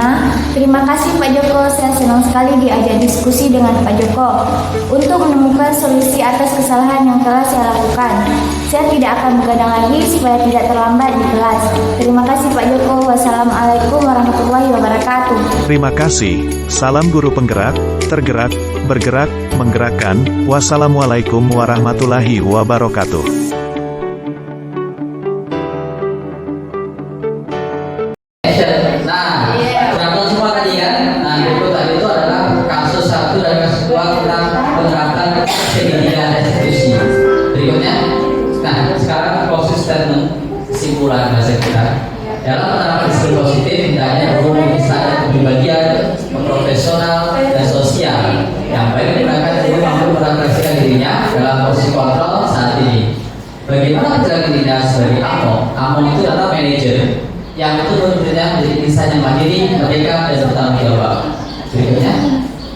Terima kasih Pak Joko, saya senang sekali diajak diskusi dengan Pak Joko untuk menemukan solusi atas kesalahan yang telah saya lakukan. Saya tidak akan begadang lagi supaya tidak terlambat di kelas. Terima kasih Pak Joko. Wassalamualaikum warahmatullahi wabarakatuh. Terima kasih. Salam guru penggerak, tergerak, bergerak, menggerakkan. Wassalamualaikum warahmatullahi wabarakatuh. Nah, berapa semua tadi kan? Nah, itu tadi itu adalah kasus 1 dan kasus 2 tentang penerapan segitiga restitusi. Berikutnya, nah sekarang closing statement kesimpulan bahasa kita. Dalam penerapan disiplin positif, hendaknya guru bisa ada pembagian profesional dan sosial yang baik menggunakan guru mampu merefleksikan dirinya dalam posisi kontrol saat ini. Bagaimana menjaga dirinya sebagai AMO? AMO itu adalah manajer yang itu bekerja menjadi insan yang mandiri, merdeka, dan bertanggung jawab. Berikutnya,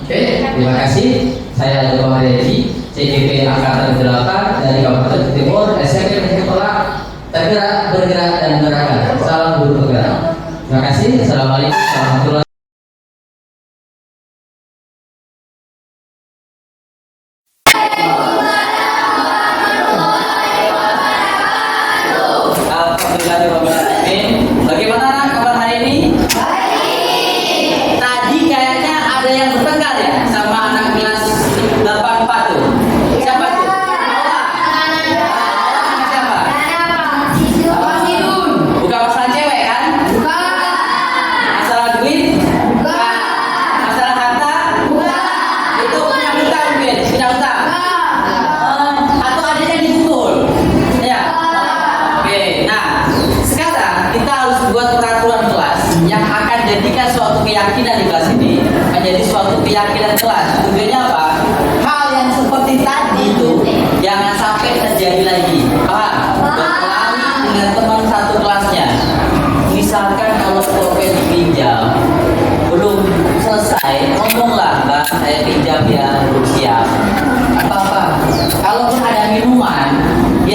oke, terima kasih. Saya Joko Haryadi, CGP Angkatan 8 dari Kabupaten Timur, SMP Negeri Perak, tergerak, bergerak, dan menggerakkan. Salam guru penggerak. Terima kasih. Assalamualaikum warahmatullahi wabarakatuh. Bagaimana kabar hari ini? Baik. Tadi kayaknya ada yang bertengkar ya sama anak kelas 84 tuh. Siapa tuh?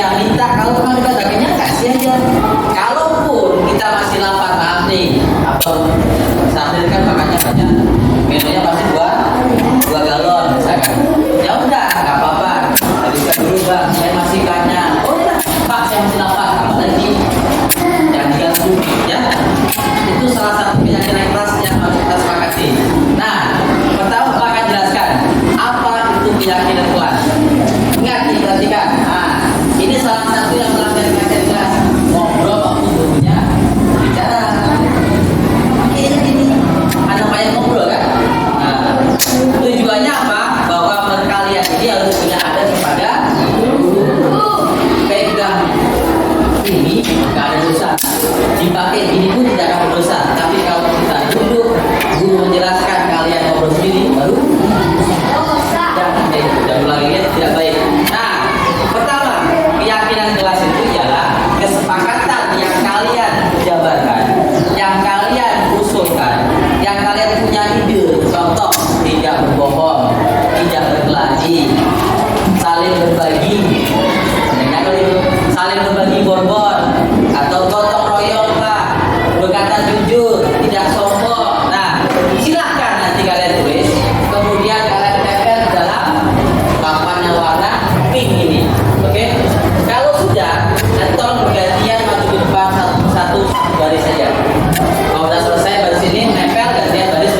ya minta, kalau memang kita dagingnya kasih aja. Kalaupun kita masih lapar, maaf nih, atau saat ini kan makannya banyak, menunya pasti dua galon misalkan. Ya udah, nggak apa-apa. Habiskan dulu bang, saya masih kenyang. Oh udah, pak saya masih lapar, apa lagi? Jangan diganggu, ya. Itu salah satu keyakinan keras yang harus kita sepakati. Nah, pertama Pak akan jelaskan apa itu keyakinan kelas. Ingat, perhatikan. Nah, ini salah satu yang melanggar keyakinan kelas. Ngobrol waktu gurunya bicara. Ini ada banyak ngobrol kan? Nah, tujuannya apa? Bahwa kalian ini harus punya adat kepada guru. Pegang ini nggak ada dosa. Dipakai ini pun tidak akan berdosa. Tapi kalau kita duduk, guru menjelaskan kalian ngobrol sendiri, baru jangan ulangi ya, tidak baik. Nah, pertama keyakinan kelas itu ialah kesepakatan yang kalian jabarkan, yang kalian usulkan, yang kalian punya ide. Contoh, tidak berbohong, tidak berkelahi, saling berbagi. Mendengar kalau itu saling berbagi bonbon atau gotong royong Pak, berkata jujur, tidak sombong. Nah, silahkan nanti kalian tulis, kemudian kalian tempel dalam papan yang warna pink ini. Oke? Kalau sudah, nanti tolong bergantian maju ke depan satu baris saja. Kalau sudah selesai baris ini, nempel gantian baris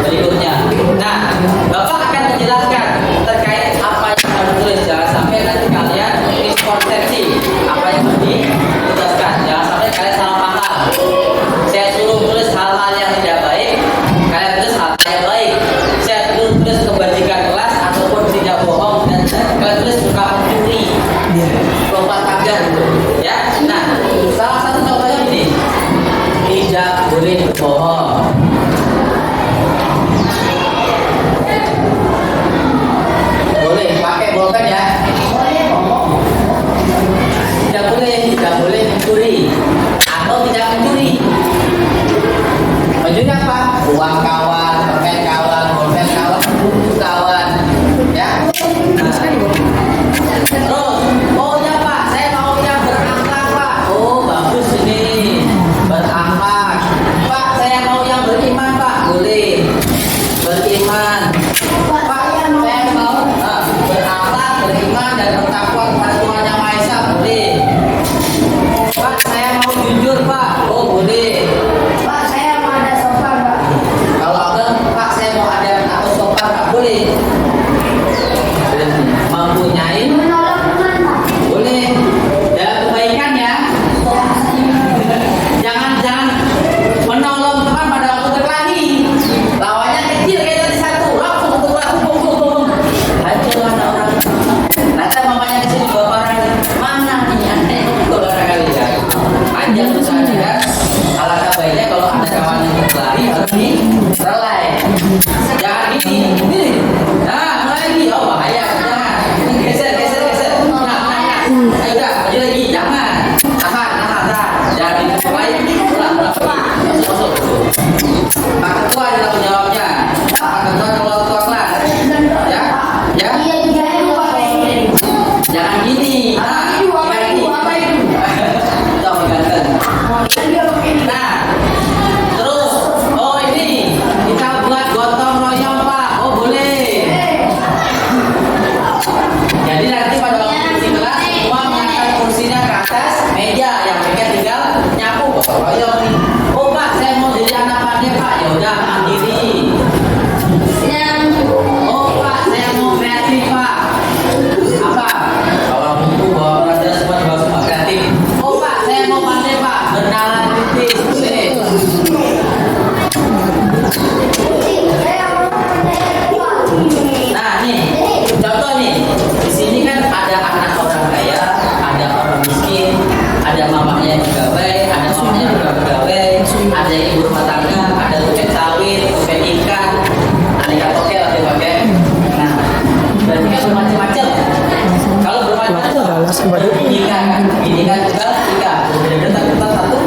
berikutnya. Nah, Bapak akan menjelaskan terkait apa yang harus ditulis. Jangan sampai nanti kalian miskonsepsi apa yang harus dituliskan. Jangan sampai kalian salah paham. Saya suruh tulis hal-hal yang tidak baik, kalian tulis hal-hal yang baik. Saya suruh tulis kebajikan kelas ataupun tidak bohong, dan kalian tulis suka mencuri, lompat tagar gitu. Ya, nah salah satu contohnya ini, tidak boleh berbohong. Boleh pakai bolpen ya. Tidak boleh mencuri atau tidak mencuri. Mencuri apa? Uang kawan, permen kawan, bolpen kawan, buku kawan, ya. Nah. Terus, oh ya Pak, saya mau yang berakhlak Pak. Oh bagus ini, berakhlak. Pak, saya mau yang beriman Pak. Boleh, beriman. Pak, saya mau berakhlak, beriman dan bertakwa kepada Tuhan Yang Maha Esa. Boleh. Pak, saya mau jujur Pak. Oh boleh. Pak, saya mau ada sopan Pak. Kalau ada Pak, saya mau ada atau sopan Pak. Boleh. Mempunyai boleh. Dalam kebaikan ya. Jangan menolong teman pada waktu berkelahi. Lawannya kecil kayak tadi satu. Langsung hancur mana orang. Nanti mamanya kesini bawa barang. Mana nih? Aneh betul orang kali ya. Panjang usahanya. Alangkah baiknya kalau ada kawan yang berkelahi harus direlai. Jangan ini. Nah, mulai lagi. Oh bahaya. Jangan. Geser. Nah. Ayo dah, maju lagi. Jangan. Tahan. Jangan dimulai. Ulang. Masuk. Pak Ketua adalah penjawabnya. Pak Ketua kalau ketua kelas. Ya. Jangan gini. Nah, Nah, terus, oh ini kita buat gotong royong Pak. Oh boleh. Jadi nanti pada waktu di kelas semua mengangkat kursinya ke atas meja, yang mereka tinggal nyapu gotong royong nih. Oh Pak, saya mau jadi anak pandai Pak. Ya udah mandiri. Oh Pak, saya mau kreatif Pak. Apa? Kalau buku bawa pelajaran semua kreatif. Oh Pak, saya mau pandai Pak. Bernalar kritis. Boleh. Nah nih, contoh nih. Di sini kan ada anak orang kaya, ada orang miskin, ada mamanya yang pegawai, ada mamanya yang bukan pegawai, ada yang ibu rumah tangga, ada tukang sawit, tukang ikan, ada ikan tokel, ada pakai. Nah, berarti kan bermacam-macam. Kalau bermacam-macam, ini kan tunggal tiga, berbeda satu.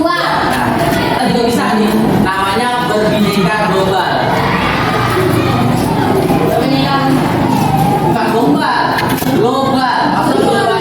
Nah, kita juga bisa nih, namanya berbineka global. Bukan global, maksud global.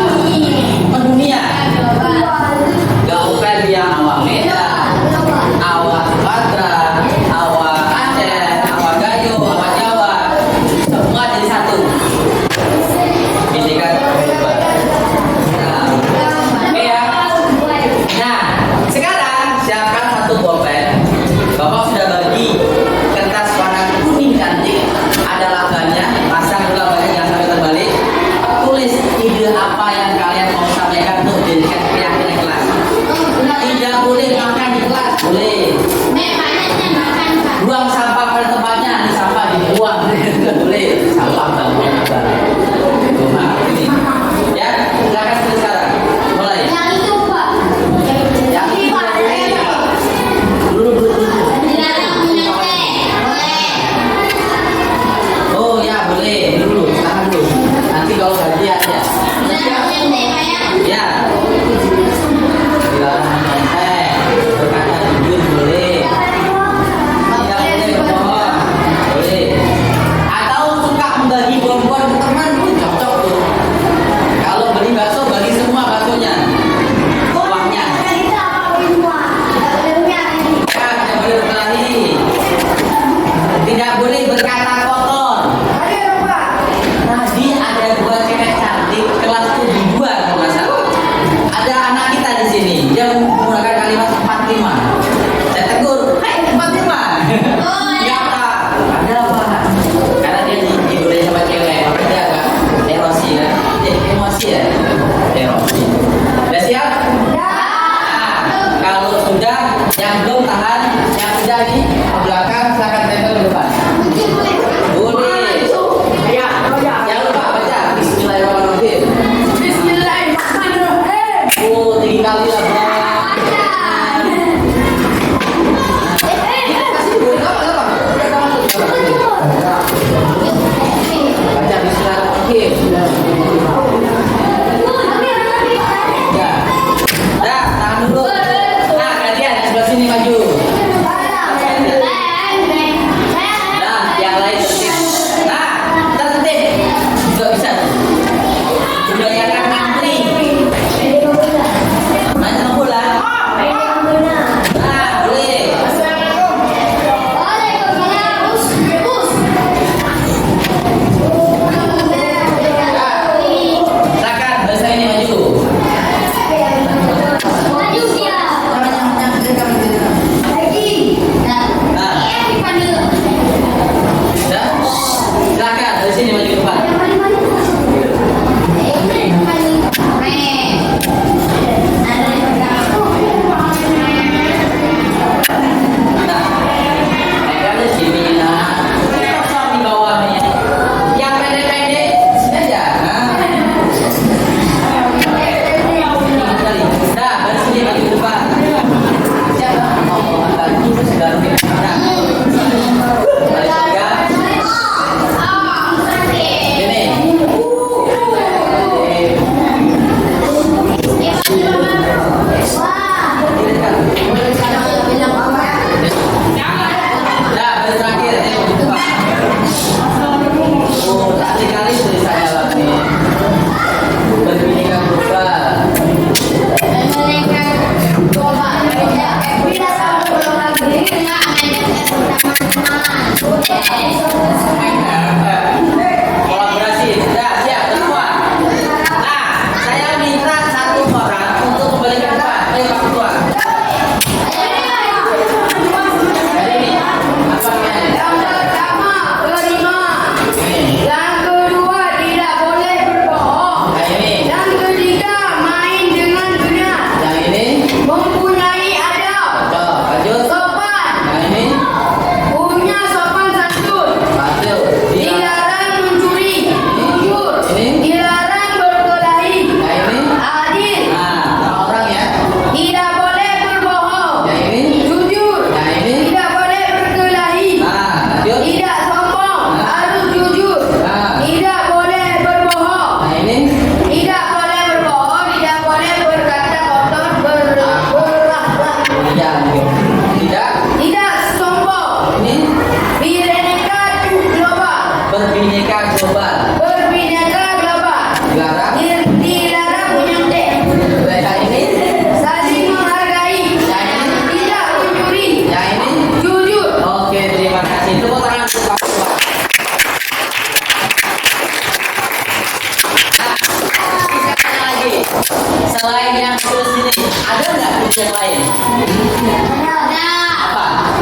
Selain yang tulis ini, ada nggak kunci yang lain? Apa?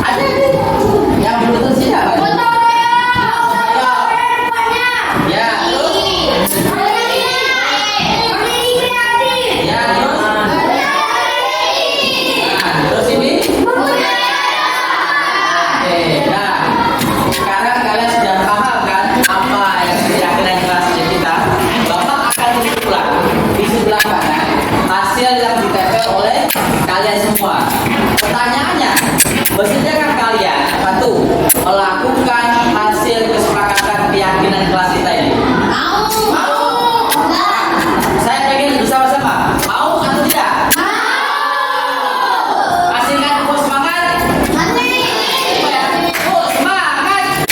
Ada nih. Yang belum tulis ini apa? Ya, terus? Ya, terus? Nah, terus ini? Oke, nah sekarang kalian sudah paham kan apa yang keyakinan kelasnya kita. Bapak akan tulis ulang di sebelah kanan hasil yang ditempel oleh kalian semua. Pertanyaannya, bersediakah kalian satu melakukan hasil kesepakatan keyakinan kelas kita ini? Mau? Saya pengen bersama-sama. Mau atau tidak? Hasilkan tepuk semangat. Oh, semangat.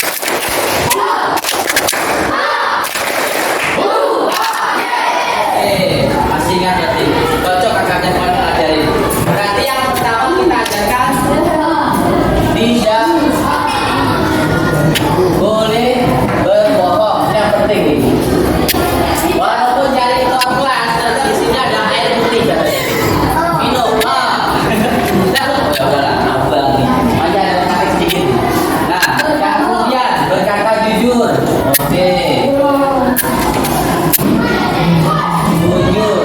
Masih ingat berarti cocok kakaknya kalau ngajarin. Berarti yang pertama kita ajarkan tidak boleh berbohong. Ini yang penting ini. Walaupun cari keluar kelas, ternyata di sini ada air putih katanya. Minum. Tidak loh. Ya udahlah, abang nih. Hanya ada tarik sedikit. Nah, yang kemudian berkata jujur. Oke. Jujur.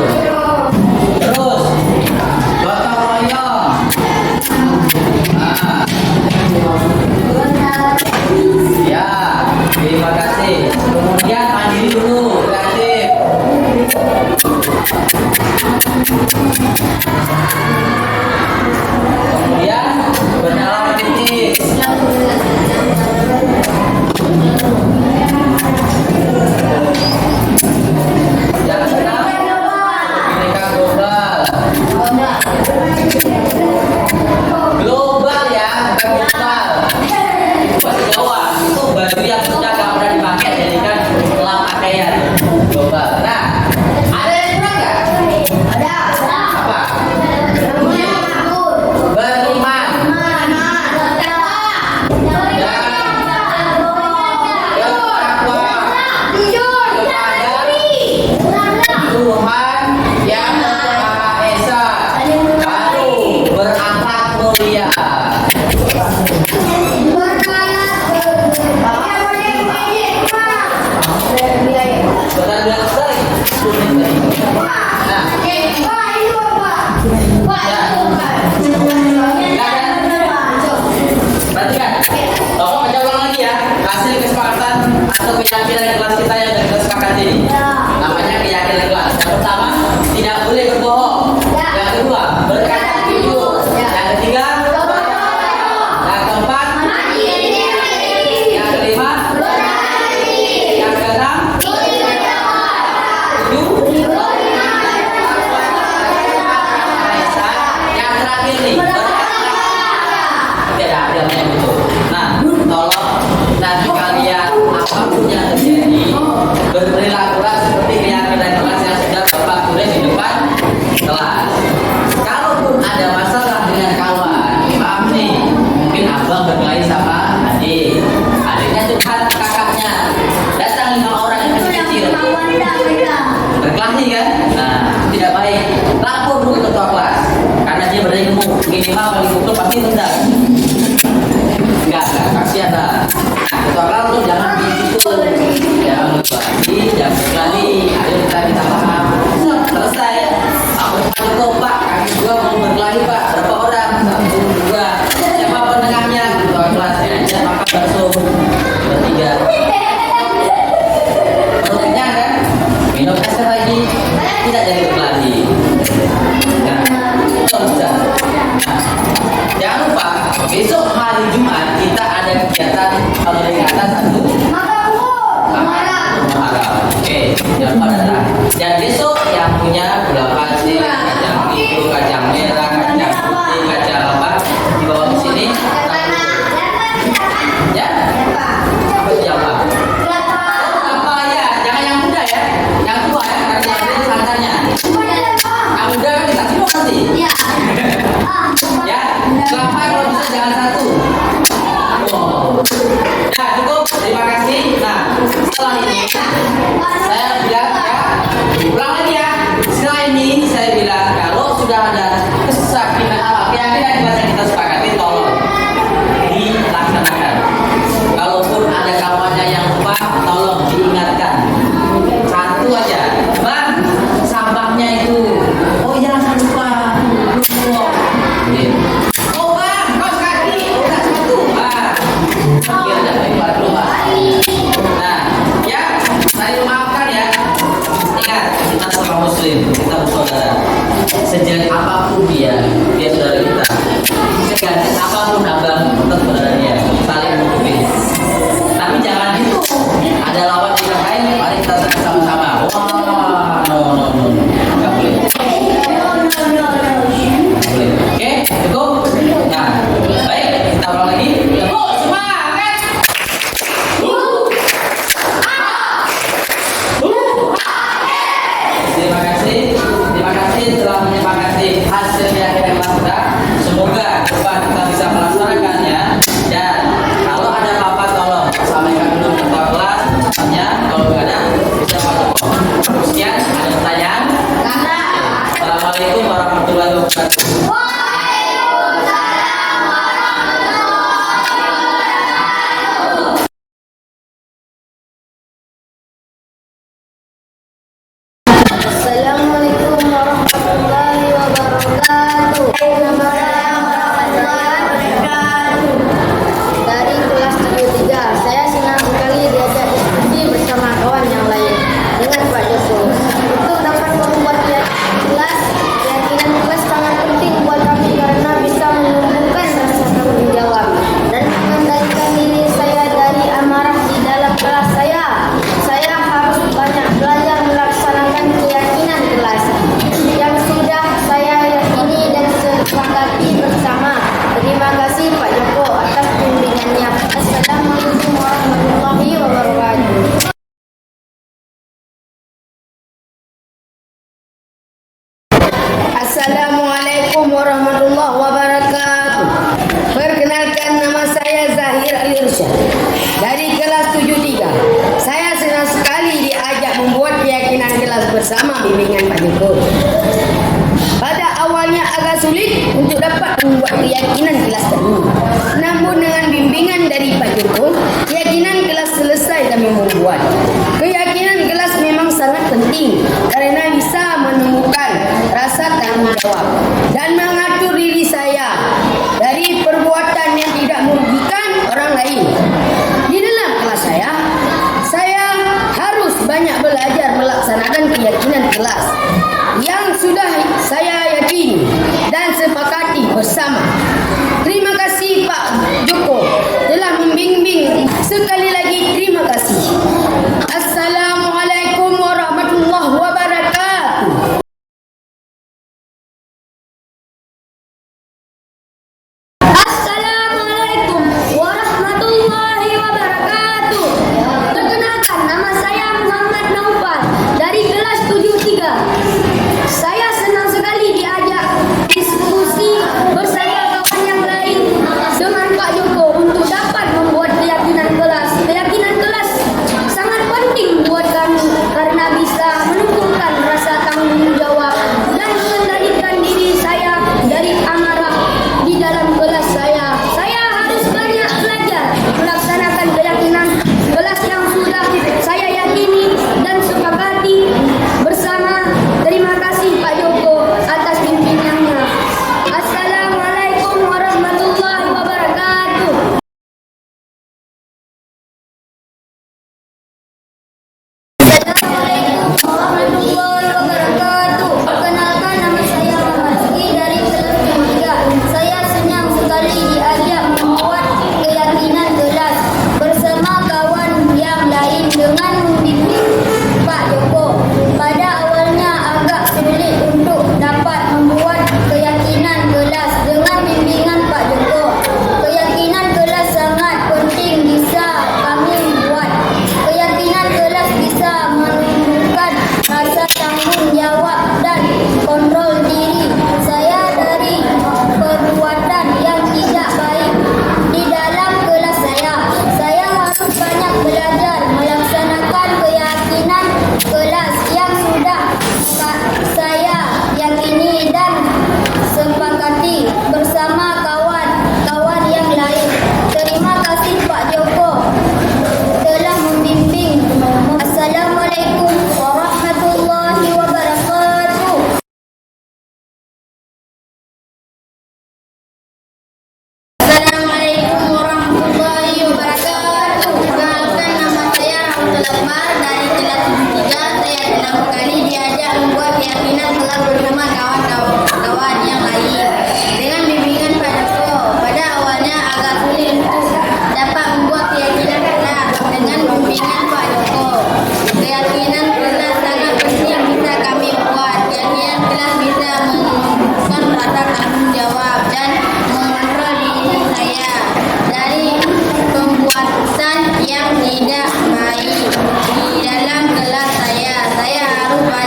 Terus gotong royong. Nah. Ya, terima kasih. Kemudian mandiri dulu, kreatif. Kemudian bernalar kritis. Yang keenam, Bineka global. Global ya, bukan global. Itu bahasa Jawa. Itu baju yang sudah nggak pernah dipakai jadikan lap pakaian. Global. Nah, ada yang kurang nggak? Apa? Beriman. Tuhan yang Maha Esa. Baru berakhlak mulia. Benar bilang sekali. Nah, perhatikan. Tolong baca ulang lagi ya. Hasil kesepakatan atau keyakinan kelas kita yang dari kita sepakati ini. Namanya keyakinan kelas. Yang pertama, tidak boleh berbohong. Yang kedua, berkata jujur. Yang ketiga, yang keempat, yang kelima, yang keenam, yang terakhir nih. Tidak ada yang betul. Nah, tolong nanti kalian apapun yang terjadi berperilakulah seperti keyakinan kelas yang sudah Bapak tulis di depan kelas. Kalaupun ada masalah dengan kawan, maaf nih, mungkin abang berkelahi sama adik, adiknya curhat ke kakaknya, datang 5 orang yang kecil-kecil, berkelahi kan? Nah, tidak baik. Lapor dulu ke ketua kelas, karena dia berilmu, minimal kalau dipukul pasti tendang. Enggak, kasihan lah. Nah, ketua kelas tuh jangan dipukul, jangan berkelahi, jangan berkelahi. Ayo kita minta maaf. Selesai. Aku cuma Pak, kami juga mau berkelahi Pak. Berapa orang? 1, 2. Siapa penengahnya? Ketua kelas aja makan bakso. Bertiga. Perut kenyang kan? Minum es teh lagi. Tidak jadi berkelahi. Nah, bisa. Nah, jangan lupa besok hari Jumat kita ada kegiatan peringatan 1 Muharram. Oke, jangan lupa datang. Dan besok yang punya gula pasir, kacang hijau, kacang merah, kacang putih, kacang apa dibawa ke sini. Ya? Apa itu apa? Apa ya? Jangan yang muda ya, yang tua ya, karena yang ini santannya. Yang muda kan dikasih dong nanti. Ya, kelapa kalau bisa jangan 1. Oh. Nah, cukup. Terima kasih. Nah, setelah ini saya bilang ya, ulang lagi ya. kita senang sama-sama. Wah, no. Nggak boleh. Oke, cukup. Nah, baik, kita ulang lagi. Semangat. Terima kasih telah menyepakati hasilnya yang kita. Semoga depan kita bisa melaksanakannya. Dan kalau ada apa-apa tolong sampaikan dulu ke kelas. Kalau nggak ada, bisa masuk. Sekian, ada pertanyaan? Assalamualaikum warahmatullahi wabarakatuh. Assalamualaikum warahmatullahi wabarakatuh. Nama saya warahmatullahi wabarakatuh. Dari kelas 73, saya senang sekali diajak diskusi bersama kawan yang lain dengan Pak Joko. Untuk dapat membuat keyakinan kelas sangat penting buat kami karena bisa menumbuhkan rasa tanggung jawab dan mengendalikan diri saya dari amarah di dalam kelas saya. Saya harus banyak belajar melaksanakan keyakinan kelas yang sudah saya yakini dan sepakati bersama. Terima kasih Pak Joko atas bimbingannya. Assalamualaikum warahmatullahi wabarakatuh. Assalamualaikum warahmatullahi wabarakatuh. Perkenalkan, nama saya Zahir Al-Irsyad dari kelas 73. Saya senang sekali diajak membuat keyakinan kelas bersama bimbingan Pak Joko. Pada awalnya agak sulit untuk dapat membuat keyakinan kelas tadi. Namun dengan bimbingan dari Pak Joko, keyakinan kelas selesai kami membuat. Keyakinan kelas memang sangat penting karena bisa menemukan rasa tanggung jawab dan mengatur diri saya dari perbuatan yang tidak merugikan orang lain. Di dalam kelas saya harus banyak belajar melaksanakan keyakinan kelas yang sudah saya yakini dan sepakati bersama. Terima kasih Pak Joko telah membimbing. Sekali lagi terima kasih.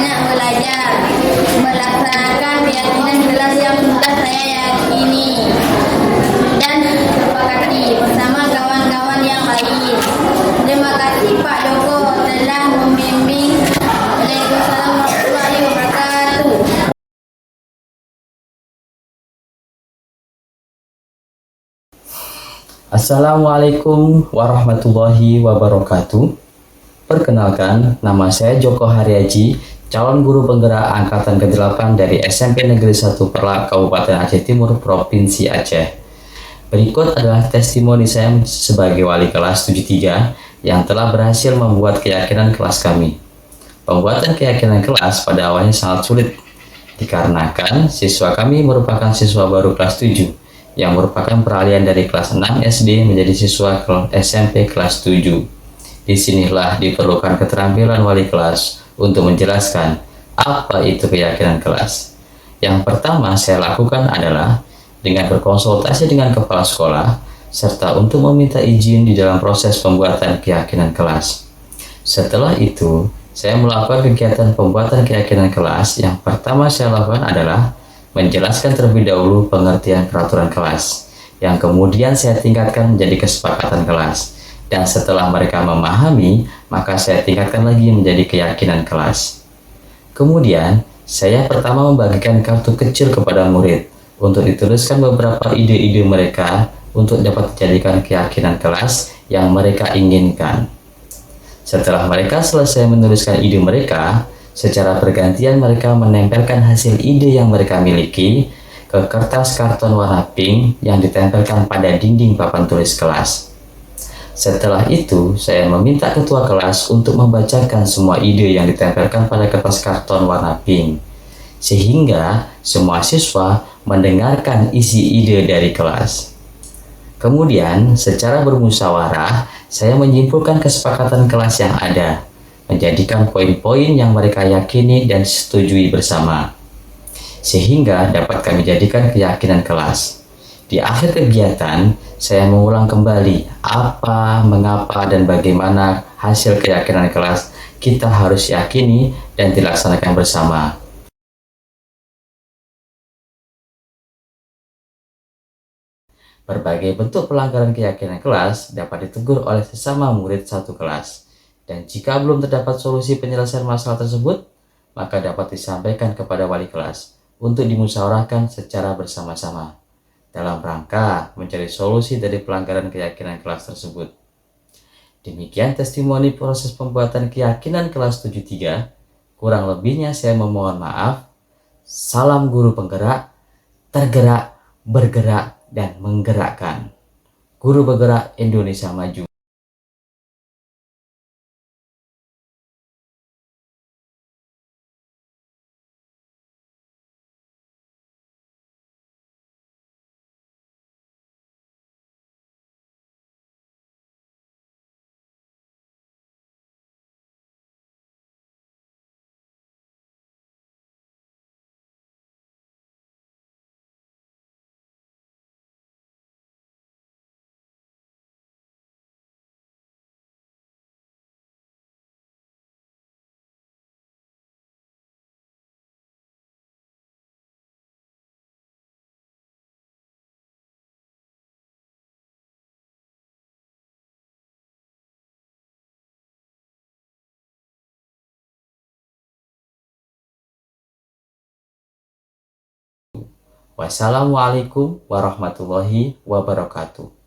banyak belajar, melaksanakan keyakinan kelas yang sudah saya yakini dan sepakati bersama kawan-kawan yang lain. Terima kasih Pak Joko telah membimbing. Waalaikumsalam warahmatullahi wabarakatuh. Assalamualaikum warahmatullahi wabarakatuh. Perkenalkan, nama saya Joko Haryaji, calon guru penggerak angkatan ke-8 dari SMP Negeri 1 Perlak, Kabupaten Aceh Timur, Provinsi Aceh. Berikut adalah testimoni saya sebagai wali kelas 73 yang telah berhasil membuat keyakinan kelas kami. Pembuatan keyakinan kelas pada awalnya sangat sulit, dikarenakan siswa kami merupakan siswa baru kelas 7, yang merupakan peralihan dari kelas 6 SD menjadi siswa SMP kelas 7. Disinilah diperlukan keterampilan wali kelas untuk menjelaskan apa itu keyakinan kelas. Yang pertama saya lakukan adalah dengan berkonsultasi dengan kepala sekolah, serta untuk meminta izin di dalam proses pembuatan keyakinan kelas. Setelah itu, saya melakukan kegiatan pembuatan keyakinan kelas. Yang pertama saya lakukan adalah menjelaskan terlebih dahulu pengertian peraturan kelas, yang kemudian saya tingkatkan menjadi kesepakatan kelas, dan setelah mereka memahami, maka saya tingkatkan lagi menjadi keyakinan kelas. Kemudian, saya pertama membagikan kartu kecil kepada murid, untuk dituliskan beberapa ide-ide mereka untuk dapat dijadikan keyakinan kelas yang mereka inginkan. Setelah mereka selesai menuliskan ide mereka, secara bergantian mereka menempelkan hasil ide yang mereka miliki ke kertas karton warna pink yang ditempelkan pada dinding papan tulis kelas. Setelah itu, saya meminta ketua kelas untuk membacakan semua ide yang ditempelkan pada kertas karton warna pink, sehingga semua siswa mendengarkan isi ide dari kelas. Kemudian, secara bermusyawarah, saya menyimpulkan kesepakatan kelas yang ada, menjadikan poin-poin yang mereka yakini dan setujui bersama, sehingga dapat kami jadikan keyakinan kelas. Di akhir kegiatan, saya mengulang kembali apa, mengapa, dan bagaimana hasil keyakinan kelas kita harus yakini dan dilaksanakan bersama. Berbagai bentuk pelanggaran keyakinan kelas dapat ditegur oleh sesama murid satu kelas. Dan jika belum terdapat solusi penyelesaian masalah tersebut, maka dapat disampaikan kepada wali kelas untuk dimusyawarahkan secara bersama-sama dalam rangka mencari solusi dari pelanggaran keyakinan kelas tersebut. Demikian testimoni proses pembuatan keyakinan kelas 73. Kurang lebihnya saya memohon maaf. Salam guru penggerak, tergerak, bergerak, dan menggerakkan. Guru Bergerak Indonesia Maju. Wassalamualaikum warahmatullahi wabarakatuh.